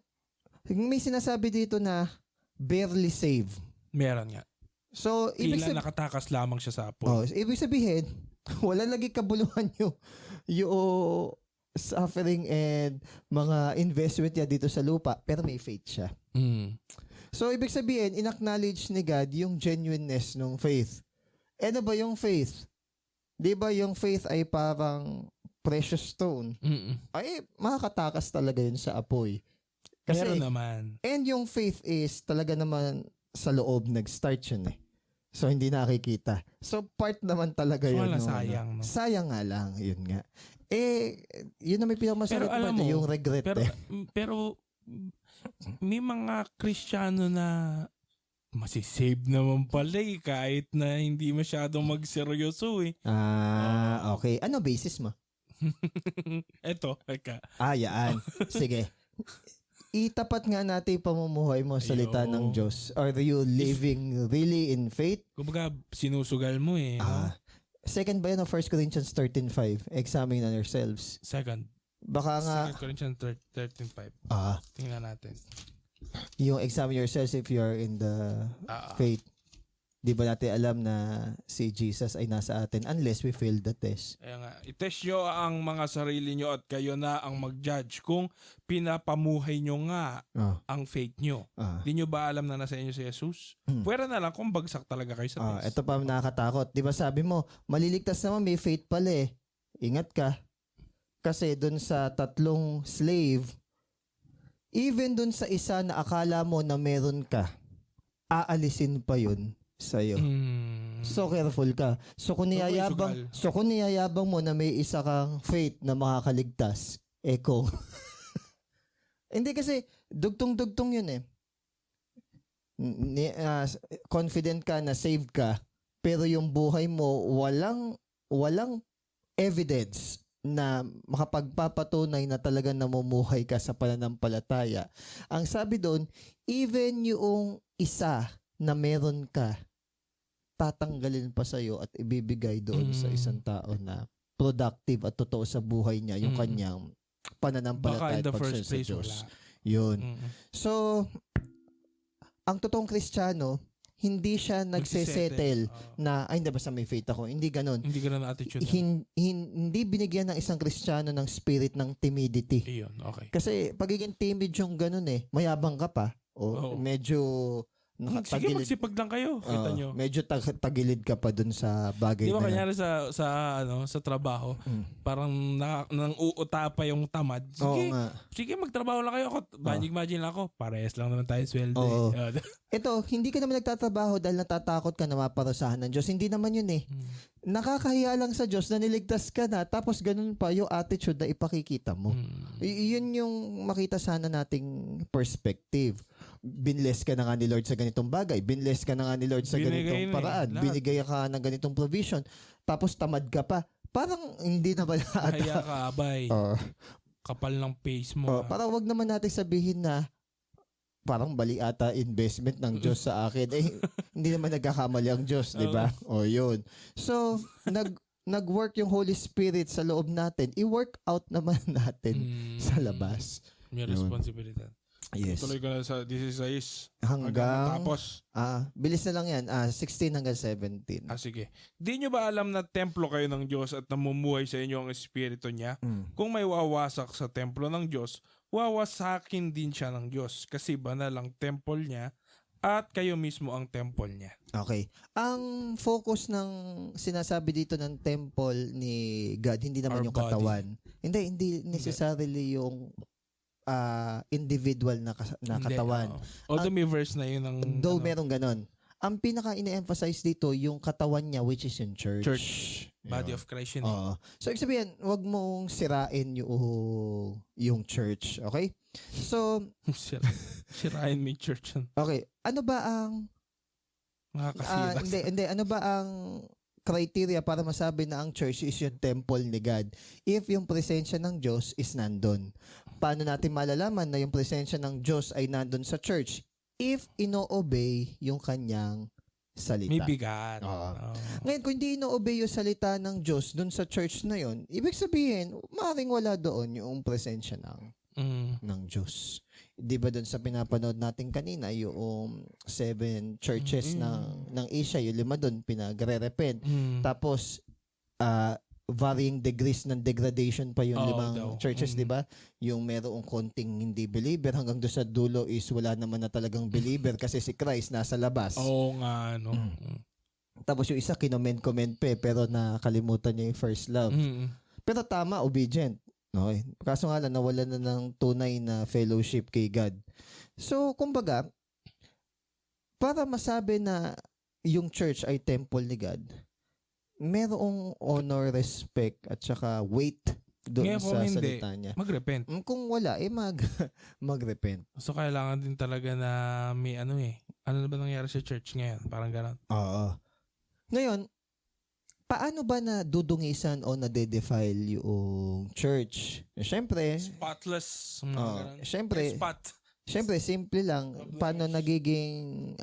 may sinasabi dito na barely save. Meron nga. So, nakatakas lamang siya sa apoy. Ibig sabihin, wala lagi kabuluhan yung suffering and mga investment niya dito sa lupa, pero may faith siya. So, ibig sabihin, in-acknowledge ni God yung genuineness ng faith. Ano ba yung faith? Di ba yung faith ay parang precious stone? Ay, makakatakas talaga yun sa apoy. Meron naman. And yung faith is talaga naman sa loob nag-start yun eh. So, hindi nakikita. So, part naman talaga So, yun. wala, nung sayang, no? Sayang nga lang. Yun nga. Yun na may pinakamasakit Pero alam pa, mo, yung regret pero may mga Kristiyano na masisave naman pala kahit na hindi masyadong magseryoso eh. Okay. Ano basis mo? Eto, eka. Yan. Sige. Itapat nga natin yung pamumuhay mo sa salita ng Diyos. Are you living really in faith? Kumbaga, sinusugal mo eh. No? Second ba yun ng 1 Corinthians 13:5? Examine on yourselves. Second. Baka nga, 2 Corinthians 13:5. Tingnan natin. yung examine yourselves if you are in the faith. Di ba natin alam na si Jesus ay nasa atin unless we fail the test? Kaya nga, itest nyo ang mga sarili nyo at kayo na ang mag-judge kung pinapamuhay nyo nga ang faith nyo. Di nyo ba alam na nasa inyo si Jesus? Pwera na lang kung bagsak talaga kayo sa test. Ito pa nakakatakot. Di ba sabi mo, maliligtas naman, may faith pala eh. Ingat ka. Kasi dun sa 3 slave, even dun sa isa na akala mo na meron ka, aalisin pa yun sa'yo. So careful ka. So kung niyayabang mo na may isa kang faith na makakaligtas, kung hindi kasi dugtong-dugtong yun eh. Confident ka na saved ka, pero yung buhay mo walang evidence na makapagpapatunay na talagang namumuhay ka sa pananampalataya. Ang sabi doon, even yung isa na meron ka, tatanggalin pa sa'yo at ibibigay doon sa isang tao na productive at totoo sa buhay niya, yung kanyang pananampalataya at pagsunod sa Diyos. Yun. So, ang totoong Kristiyano, hindi siya nagsesettle na, hindi basta may faith ako. Hindi ganun. Hindi ganun ang attitude. Hindi binigyan ng isang Kristiyano ng spirit ng timidity. Iyon, okay. Kasi pagiging timid yung ganun mayabang ka pa. Medyo sige, magsipag lang kayo. Kita nyo. Medyo tagilid ka pa dun sa bagay na. Di ba kanyari sa trabaho, parang nang uuta pa yung tamad. Sige, magtrabaho lang kayo. Imagine lang ako. Parehas lang naman tayo sweldo. Ito, hindi ka naman nagtatrabaho dahil natatakot ka na maparusahan ng Diyos. Hindi naman yun eh. Nakakahiya lang sa Diyos na niligtas ka na tapos ganun pa yung attitude na ipakikita mo. Yun yung makita sana nating perspective. Binless ka na nga ni Lord sa ganitong bagay. Binless ka na nga ni Lord sa ganitong paraan. Binigay ka ng ganitong provision. Tapos tamad ka pa. Parang hindi na ba Kaya ka, abay. Kapal ng face mo. Parang wag naman natin sabihin na parang bali ata investment ng Diyos sa akin. Hindi naman nagkakamali ang Diyos, di ba? Yun. So, nag-work yung Holy Spirit sa loob natin. I-work out naman natin sa labas. May responsibilidad. Yes. Tuloy ko na sa 16 hanggang matapos. Bilis na lang yan. 16 hanggang 17. Sige. Di nyo ba alam na templo kayo ng Diyos at namumuhay sa inyo ang Espiritu niya? Kung may wawasak sa templo ng Diyos, wawasakin din siya ng Diyos kasi banal ang temple niya at kayo mismo ang temple niya. Okay. Ang focus ng sinasabi dito ng temple ni God, hindi naman Our yung katawan. Hindi necessarily yung individual na katawan. Although may verse na yun ng... Though merong ganon. Ang pinaka-ine-emphasize dito, yung katawan niya, which is yung church. Body of Christ yun. So, ibig sabihin, wag mong sirain yung church. Okay? So, sirain may church. Okay. Ano ba ang... Hindi. Ano ba ang criteria para masabi na ang church is yung temple ni God? If yung presensya ng Diyos is nandun. Paano natin malalaman na yung presensya ng Diyos ay nandun sa church? If ino-obey yung kanyang salita. May bigat. Ngayon, kung hindi ino-obey yung salita ng Diyos dun sa church na yon, ibig sabihin, maaaring wala doon yung presensya ng Diyos. Di ba dun sa pinapanood natin kanina, yung 7 churches ng Asia, yung 5 dun, pinagre-repent. Tapos, varying degrees ng degradation pa yung 5 churches, di ba? Yung merong konting hindi believer hanggang doon sa dulo is wala naman na talagang believer kasi si Christ nasa labas. Nga, no? Tapos yung isa kinoment-comment pero nakalimutan niya yung first love. Pero tama, obedient. Okay. Kaso nga lang, nawala na ng tunay na fellowship kay God. So, kumbaga, para masabi na yung church ay temple ni God, merong honor, respect, at saka weight doon Ngayon kung sa hindi, salita niya. mag-repent. Kung wala, mag-repent. So, kailangan din talaga na may ano na ba nangyari sa church ngayon? Parang gano'n. Oo. Ngayon, paano ba na dudungisan o na-defile yung church? Siyempre, Spotless. Mga gano'n. Spot. Siyempre, simple lang. Paano nagiging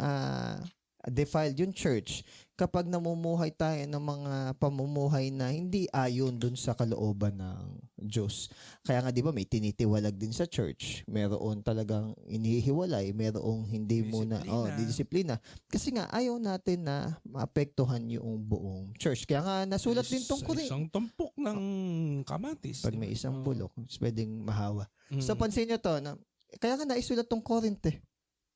defiled yung church kapag namumuhay tayo ng mga pamumuhay na hindi ayon dun sa kalooban ng Diyos. Kaya nga 'di ba may tinitiwalag din sa church. Meron talagang inihiwalay, merong hindi muna disiplina. Kasi nga ayaw natin na maapektuhan yung buong church. Kaya nga nasulat din tong Isang tumpok ng kamatis. pag may isang bulok, pwedeng mahawa. Mm. So pansin nyo to, kaya nga naisulat tong Corinth eh.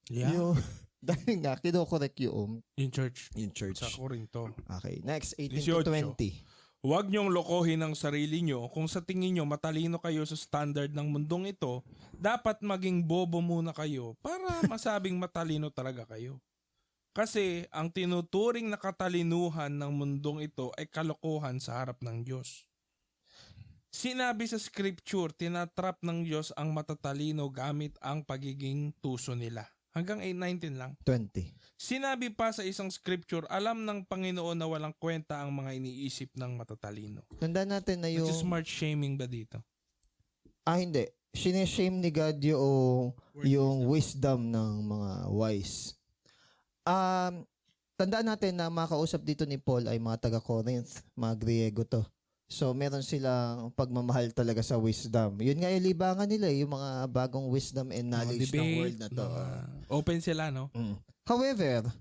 Yeah. Dahil nga, kinokorek yung church. Yung church. Sa Corinto. Okay, next, 18 to 20. Huwag niyong lokohin ang sarili niyo. Kung sa tingin niyo matalino kayo sa standard ng mundong ito, dapat maging bobo muna kayo para masabing matalino talaga kayo. Kasi ang tinuturing na katalinuhan ng mundong ito ay kalokohan sa harap ng Diyos. Sinabi sa scripture, tinatrap ng Diyos ang matatalino gamit ang pagiging tuso nila. Hanggang 8:19 lang. 20. Sinabi pa sa isang scripture, alam ng Panginoon na walang kwenta ang mga iniisip ng matatalino. Tandaan natin na yung... Which is smart shaming ba dito? Hindi. Sineshame ni God yung wisdom ng mga wise. Tandaan natin na makausap dito ni Paul ay mga taga-Corinth, mga Griego to. So, meron silang pagmamahal talaga sa wisdom. Yun nga yung libangan nila, yung mga bagong wisdom and knowledge ng world na to. Open sila, no? However,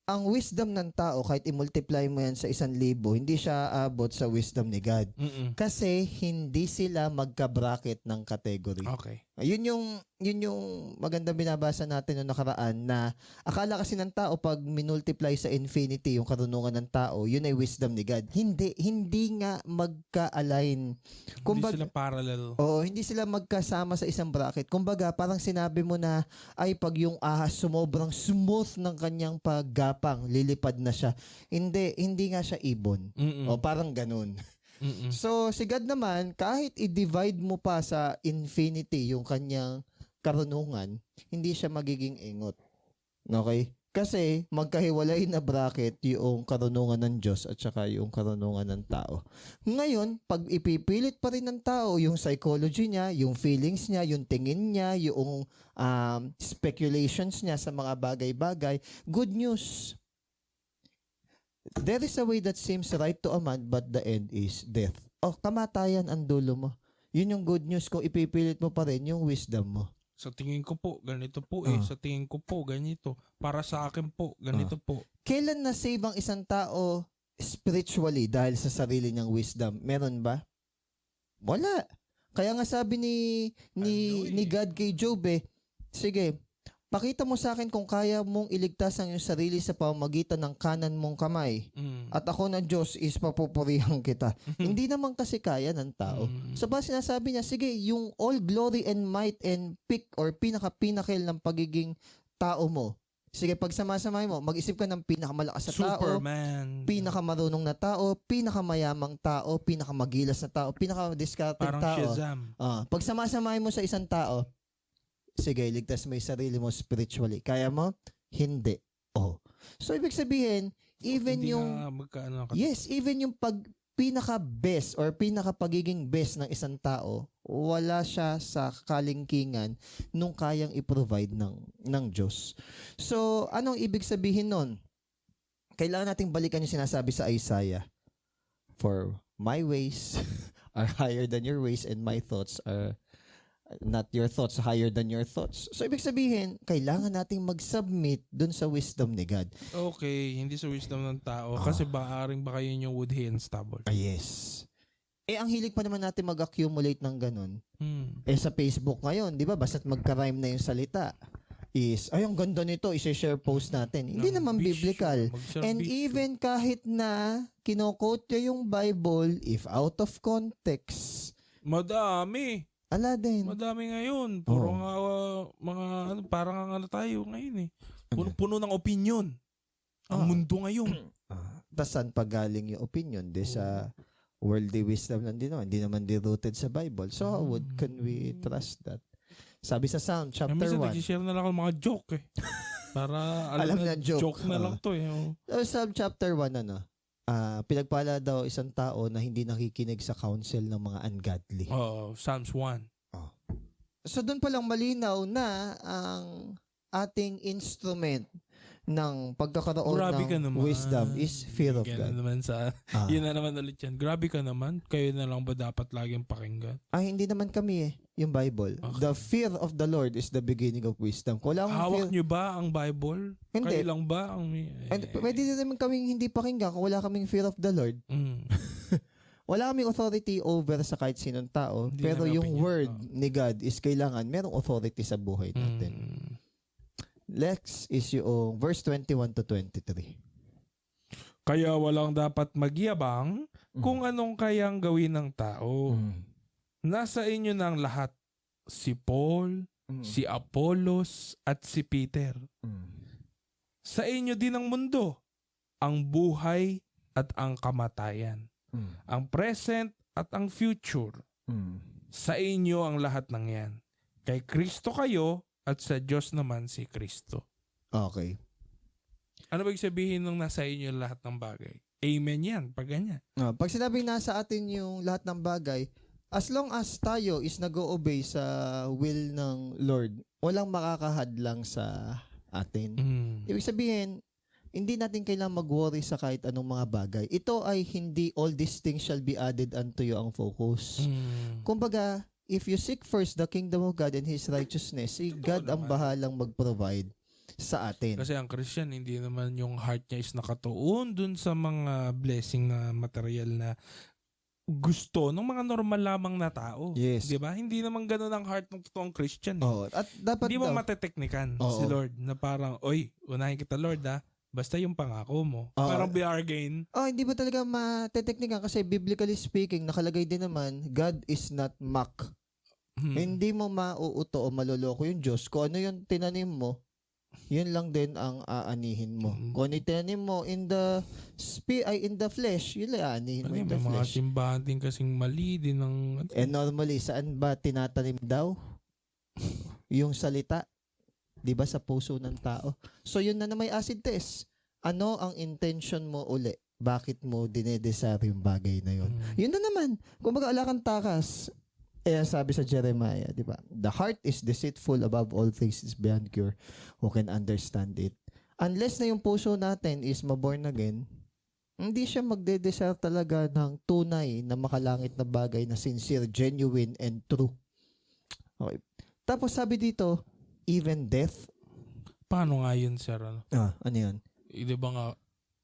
ang wisdom ng tao, kahit i-multiply mo yan sa 1,000, hindi siya abot sa wisdom ni God. Kasi hindi sila magka-bracket ng category. Okay. Yun yung magandang binabasa natin noong nakaraan na akala kasi ng tao pag minultiply sa infinity yung karunungan ng tao, yun ay wisdom ni God. Hindi nga magka-align. Hindi sila parallel. Oo, hindi sila magkasama sa isang bracket. Kumbaga, parang sinabi mo na ay pag yung ahas sumobrang smooth ng kanyang paggapang, lilipad na siya. Hindi nga siya ibon. O parang ganun. So, si God naman, kahit i-divide mo pa sa infinity yung kanyang karunungan, hindi siya magiging ingot. Okay? Kasi magkahiwalay na bracket yung karunungan ng Diyos at saka yung karunungan ng tao. Ngayon, pag ipipilit pa rin ng tao yung psychology niya, yung feelings niya, yung tingin niya, yung speculations niya sa mga bagay-bagay, good news. There is a way that seems right to a man, but the end is death. Kamatayan ang dulo mo. Yun yung good news kung ipipilit mo pa rin yung wisdom mo. Sa tingin ko po, ganito po Sa tingin ko po, ganito. Para sa akin po, ganito po. Kailan na-save ang isang tao spiritually dahil sa sarili niyang wisdom? Meron ba? Wala. Kaya nga sabi ni God kay Job sige, pakita mo sa akin kung kaya mong iligtas ang iyong sarili sa pamamagitan ng kanan mong kamay. At ako na Diyos is papupurihan kita. Hindi naman kasi kaya ng tao. So ba sinasabi niya, sige, yung all glory and might and peak or pinaka-pinnacle ng pagiging tao mo. Sige, pag sama-samay mo, mag-isip ka ng pinakamalakas na tao, Superman, pinakamarunong na tao, pinakamayamang tao, pinakamagilas na tao, pinakadiskarte tao. parang Shazam. Pag sama-samay mo sa isang tao, sige, ligtas mo yung sarili mo spiritually. Kaya mo? Hindi. So, ibig sabihin, even Hindi yung... even yung pinaka-best or pinaka-pagiging best ng isang tao, wala siya sa kalingkingan nung kayang i-provide ng Diyos. So, anong ibig sabihin nun? Kailangan nating balikan yung sinasabi sa Isaiah. For my ways are higher than your ways and my thoughts are not your thoughts, higher than your thoughts. So, ibig sabihin, kailangan nating mag-submit dun sa wisdom ni God. Okay, hindi sa wisdom ng tao. Kasi baaring baka yun yung wood, hay, and stubble. Yes. Ang hilig pa naman natin mag-accumulate ng ganun. Sa Facebook ngayon, di ba, basta't magka-rhyme na yung salita, is, ang ganda nito, i-share post natin. Hindi naman biblical. And even kahit na kino-quote niya yung Bible, if out of context, madami. Ala din. Madami ngayon. Puro mga parang tayo ngayon Puno ng opinion. Ang mundo ngayon. Tas saan pa galing yung opinion? Sa worldly wisdom lang din naman. Hindi naman rooted sa Bible. So how can we trust that? Sabi sa Psalm chapter Minsan 1. nag-share na lang ako mga joke eh. Para Alam na joke. na lang to eh. Psalm chapter 1, pinagpala daw isang tao na hindi nakikinig sa counsel ng mga ungodly. Psalms 1. So doon pa lang malinaw na ang ating instrument ng pagkakaroon Grabe ka ng naman. wisdom is fear of Ganun God. naman yun na naman ulit yan. Grabe ka naman. Kayo na lang ba dapat laging pakinggan? Hindi naman kami yung Bible. Okay. The fear of the Lord is the beginning of wisdom. Hawak nyo ba ang Bible? Hindi. Kayo lang ba ang... Pwede din naman kaming hindi pakinggan kung wala kaming fear of the Lord. Wala kaming authority over sa kahit sinong tao. Hindi pero namin yung opinion. word ni God is kailangan merong authority sa buhay natin. Next is yung verse 21 to 23. Kaya walang dapat magyabang kung anong kayang gawin ng tao. Nasa inyo na ang lahat. Si Paul, si Apollos, at si Peter. Sa inyo din ang mundo, ang buhay at ang kamatayan. Ang present at ang future. Sa inyo ang lahat ng yan. Kay Kristo kayo at sa Diyos naman si Kristo. Okay. Ano ba ibig sabihin ng nasa inyo lahat ng bagay? Amen yan, pag ganyan. Pag sinabing nasa atin yung lahat ng bagay, as long as tayo is nag-o-obey sa will ng Lord, walang makakahadlang sa atin. Ibig sabihin, hindi natin kailangang mag-worry sa kahit anong mga bagay. Ito ay hindi all these things shall be added unto you ang focus. Kumbaga, if you seek first the kingdom of God and His righteousness, God ang bahalang mag-provide sa atin. Kasi ang Christian, hindi naman yung heart niya is nakatuon dun sa mga blessing na material na gusto ng mga normal lamang na tao. Yes. Diba? Hindi naman ganun ang heart ng totoong Christian. At dapat hindi mo mateteknikan si Lord na parang, oy, unahin kita Lord basta yung pangako mo. Parang bargain. Hindi ba talaga mateteknikan kasi biblically speaking, nakalagay din naman, God is not mock. Hindi mo mauuto o maloloko yung Diyos. Kung ano yung tinanim mo, yun lang din ang aanihin mo. Kung ano yung tinanim mo in the flesh, yun lang aanihin mo in the May mga flesh. simbahan din kasing mali din ng... Normally, saan ba tinatanim daw? Yung salita. Di ba sa puso ng tao? So yun na may acid test. Ano ang intention mo uli? Bakit mo dinedesire yung bagay na yun? Yun na naman. Kung baga ala kang takas, sabi sa Jeremiah, di ba? The heart is deceitful above all things, is beyond cure. Who can understand it? Unless na yung puso natin is maborn again, hindi siya magde-desire talaga ng tunay na makalangit na bagay na sincere, genuine, and true. Okay. Tapos sabi dito, even death. Paano nga yun, sir? Ano yun? Di ba nga,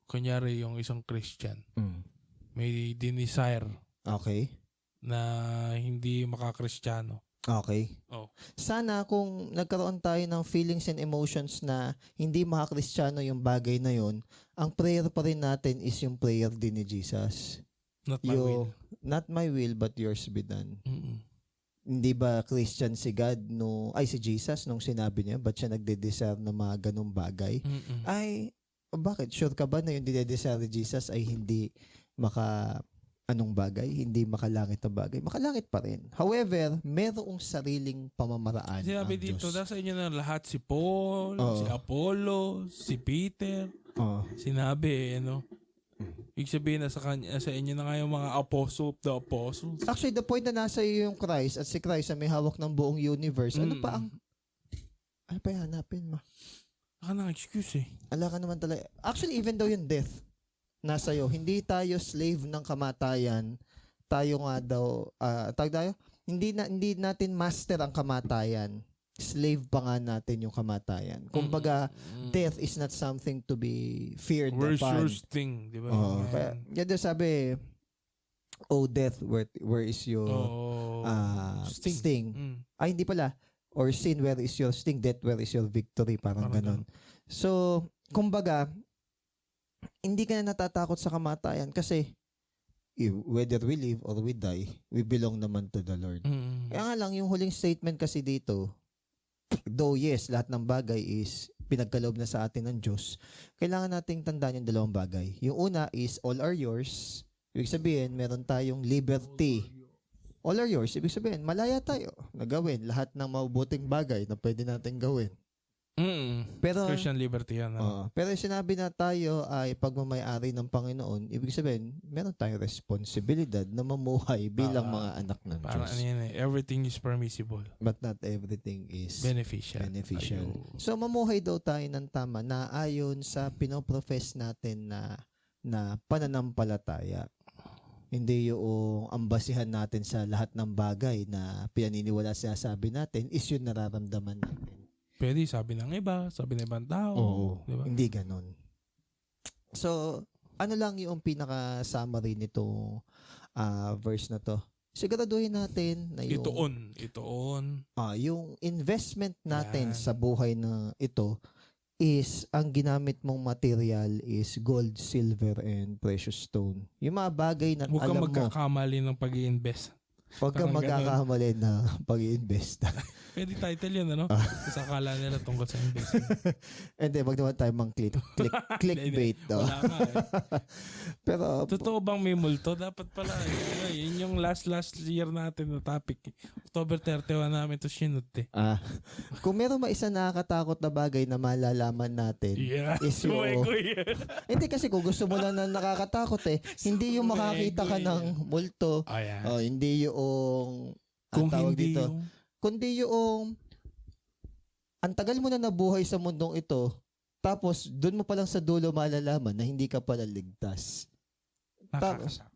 kunyari yung isang Christian, may dinesire Okay. na hindi makakristyano. Okay. Sana kung nagkaroon tayo ng feelings and emotions na hindi makakristyano yung bagay na yun, ang prayer pa rin natin is yung prayer din ni Jesus. Not my will. Not my will, but yours be done. Hindi ba Christian si God si Jesus nung sinabi niya, ba't siya nagde-desire ng mga ganong bagay? Bakit? Sure ka ba na yung dinedesire ni Jesus ay hindi anong bagay? Hindi makalangit na bagay? Makalangit pa rin. However, merong sariling pamamaraan Sinabi ang dito, Diyos. nasa inyo na lahat si Paul, si Apollo, si Peter. Sinabi, ibig sabihin na sa inyo na nga yung mga apostle of the apostles. Actually, the point na nasa iyo yung Christ at si Christ ay may hawak ng buong universe. Ano pa yung hanapin mo? Baka nang excuse eh. Ala ka naman talaga. Actually, even though yung death nasa iyo, hindi tayo slave ng kamatayan. Tayo nga daw, hindi natin master ang kamatayan. Slave pa nga natin yung kamatayan. Kumbaga, death is not something to be feared Where's upon. your sting? Diba? Kaya sabi, death, where is your sting? Ay, hindi pala. Or sin, where is your sting? Death, where is your victory? Parang ganon. So, kumbaga, hindi ka na natatakot sa kamatayan kasi whether we live or we die, we belong naman to the Lord. Kaya nga lang, yung huling statement kasi dito, though yes, lahat ng bagay is pinagkaloob na sa atin ng Diyos, kailangan nating tandaan yung dalawang bagay. Yung una is all are yours. Ibig sabihin, meron tayong liberty. All are yours. Ibig sabihin, malaya tayo na gawin lahat ng mabubuting bagay na pwede natin gawin. Pero Christian liberty yan. pero yung sinabi na tayo ay pagmamayari ng Panginoon, ibig sabihin, meron tayong responsibilidad na mamuhay bilang mga anak ng Parang Diyos. ano yan everything is permissible. But not everything is Beneficial. beneficial. So mamuhay daw tayo ng tama na ayon sa pinoprofess natin na pananampalataya. Hindi yung ambasihan natin sa lahat ng bagay na pinaniniwala sinasabi natin is yun nararamdaman natin. Pwede sabi ng iba, sabi ng ibang tao. Diba? Hindi ganon. So, ano lang yung pinaka-summary nitong verse na to? Siguraduhin natin na yung Itoon. yung investment natin Yan. sa buhay na ito is ang ginamit mong material is gold, silver, and precious stone. Yung mga bagay na Huwag kang alam mo, magkakamali ng pag-i-invest. huwag kang Parang magkakamali na pag-invest. Pwede title yun, ano? Kasi akala nila tungkol sa investment. Hindi, wag naman tayo clickbait. No? Wala nga eh. Pero, Totoo bang may multo? Dapat pala. Yun yung last year natin na topic. October 31 namin to sinut eh. kung meron ba isa nakakatakot na bagay na malalaman natin, Yeah. is yung... Hindi kasi kung gusto mo lang na nakakatakot hindi yung makakita ka ng multo, Ayan. hindi yung... Kung tawag hindi dito, yung... kundi yung ang tagal mo na nabuhay sa mundong ito, tapos doon mo pa lang sa dulo malalaman na hindi ka pala ligtas.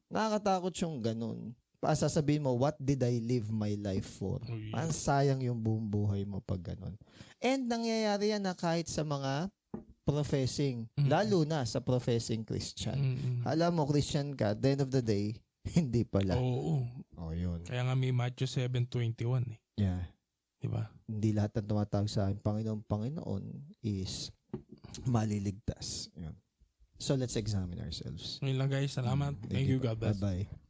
Nakakatakot yung ganun. Sasabihin mo, what did I live my life for? Ang sayang yung buong buhay mo pag ganun. And nangyayari yan na kahit sa mga professing, lalo na sa professing Christian. Alam mo, Christian ka, at the end of the day, hindi pala. Oo. Yun. Kaya nga may Matthew 7:21 eh. Yeah. Diba? Hindi lahat ng tumatawag sa akin, Panginoon is maliligtas. Yun. So let's examine ourselves. Ngayon lang guys. Salamat. Thank you. God bless. Bye-bye.